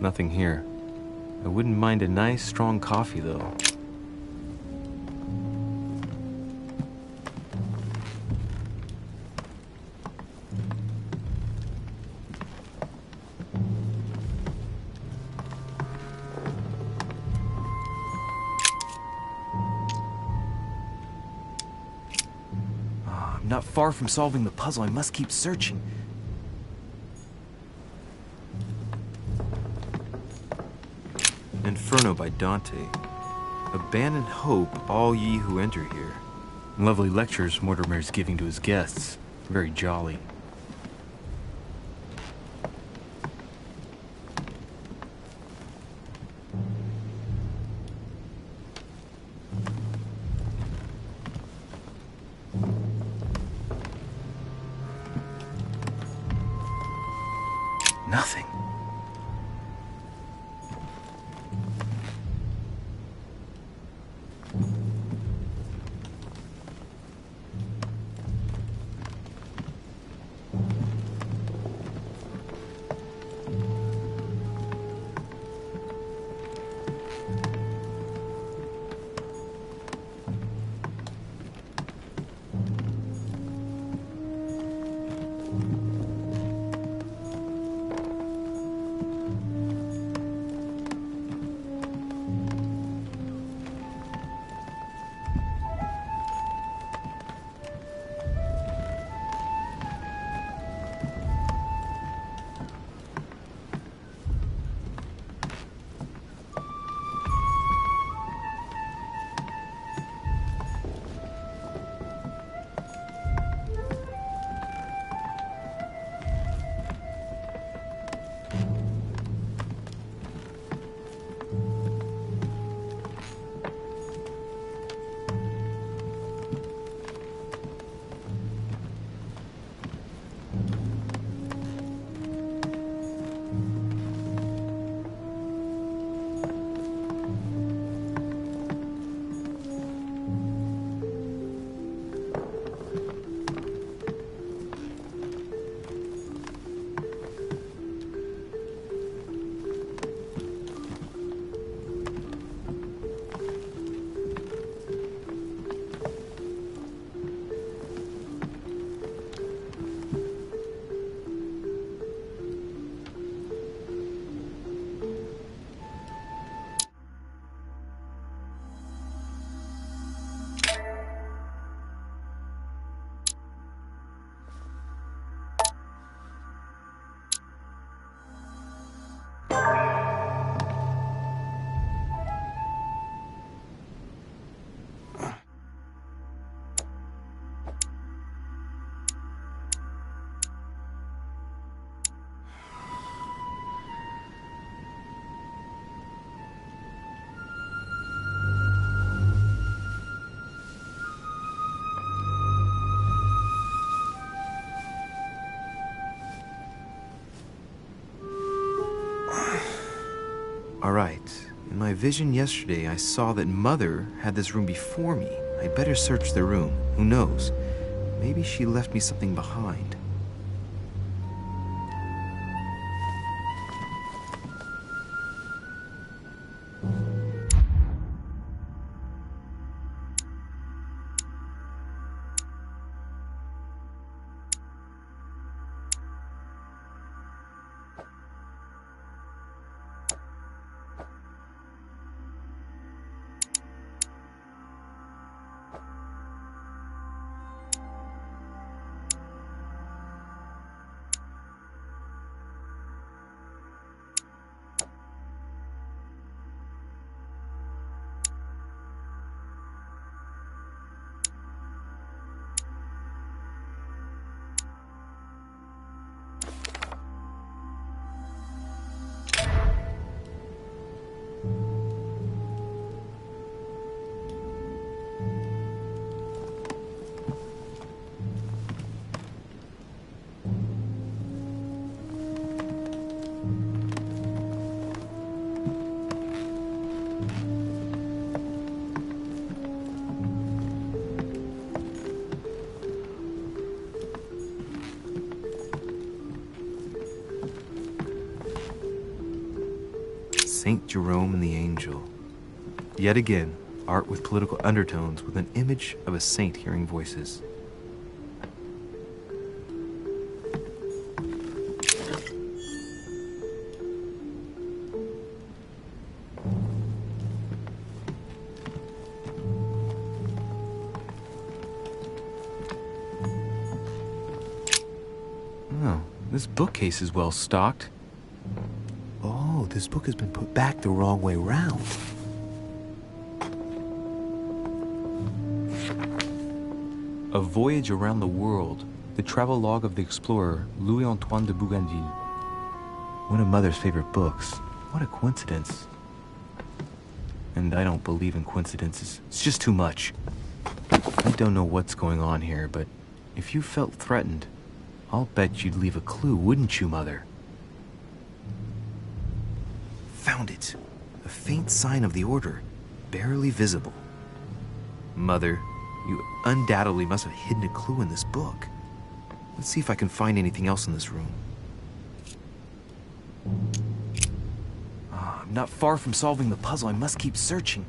Nothing here. I wouldn't mind a nice, strong coffee, though. I'm not far from solving the puzzle. I must keep searching. Inferno by Dante. Abandon hope, all ye who enter here. Lovely lectures Mortimer's giving to his guests. Very jolly. Nothing. All right. In my vision yesterday, I saw that Mother had this room before me. I'd better search the room. Who knows? Maybe she left me something behind. Saint Jerome and the Angel. Yet again, art with political undertones with an image of a saint hearing voices. Oh, this bookcase is well stocked. Oh, this book has been put back the wrong way round. A Voyage Around the World, the travelogue of the explorer Louis-Antoine de Bougainville. One of Mother's favorite books. What a coincidence. And I don't believe in coincidences. It's just too much. I don't know what's going on here, but if you felt threatened, I'll bet you'd leave a clue, wouldn't you, Mother? Found it. A faint sign of the Order, barely visible. Mother, you undoubtedly must have hidden a clue in this book. Let's see if I can find anything else in this room. I'm not far from solving the puzzle. I must keep searching.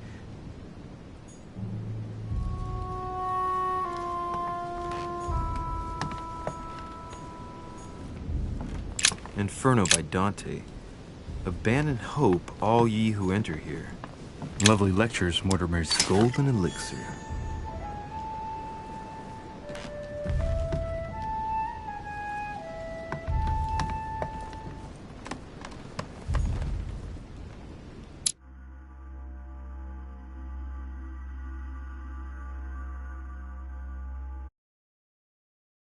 Inferno by Dante. Abandon hope, all ye who enter here. Lovely lectures, Mortimer's golden elixir.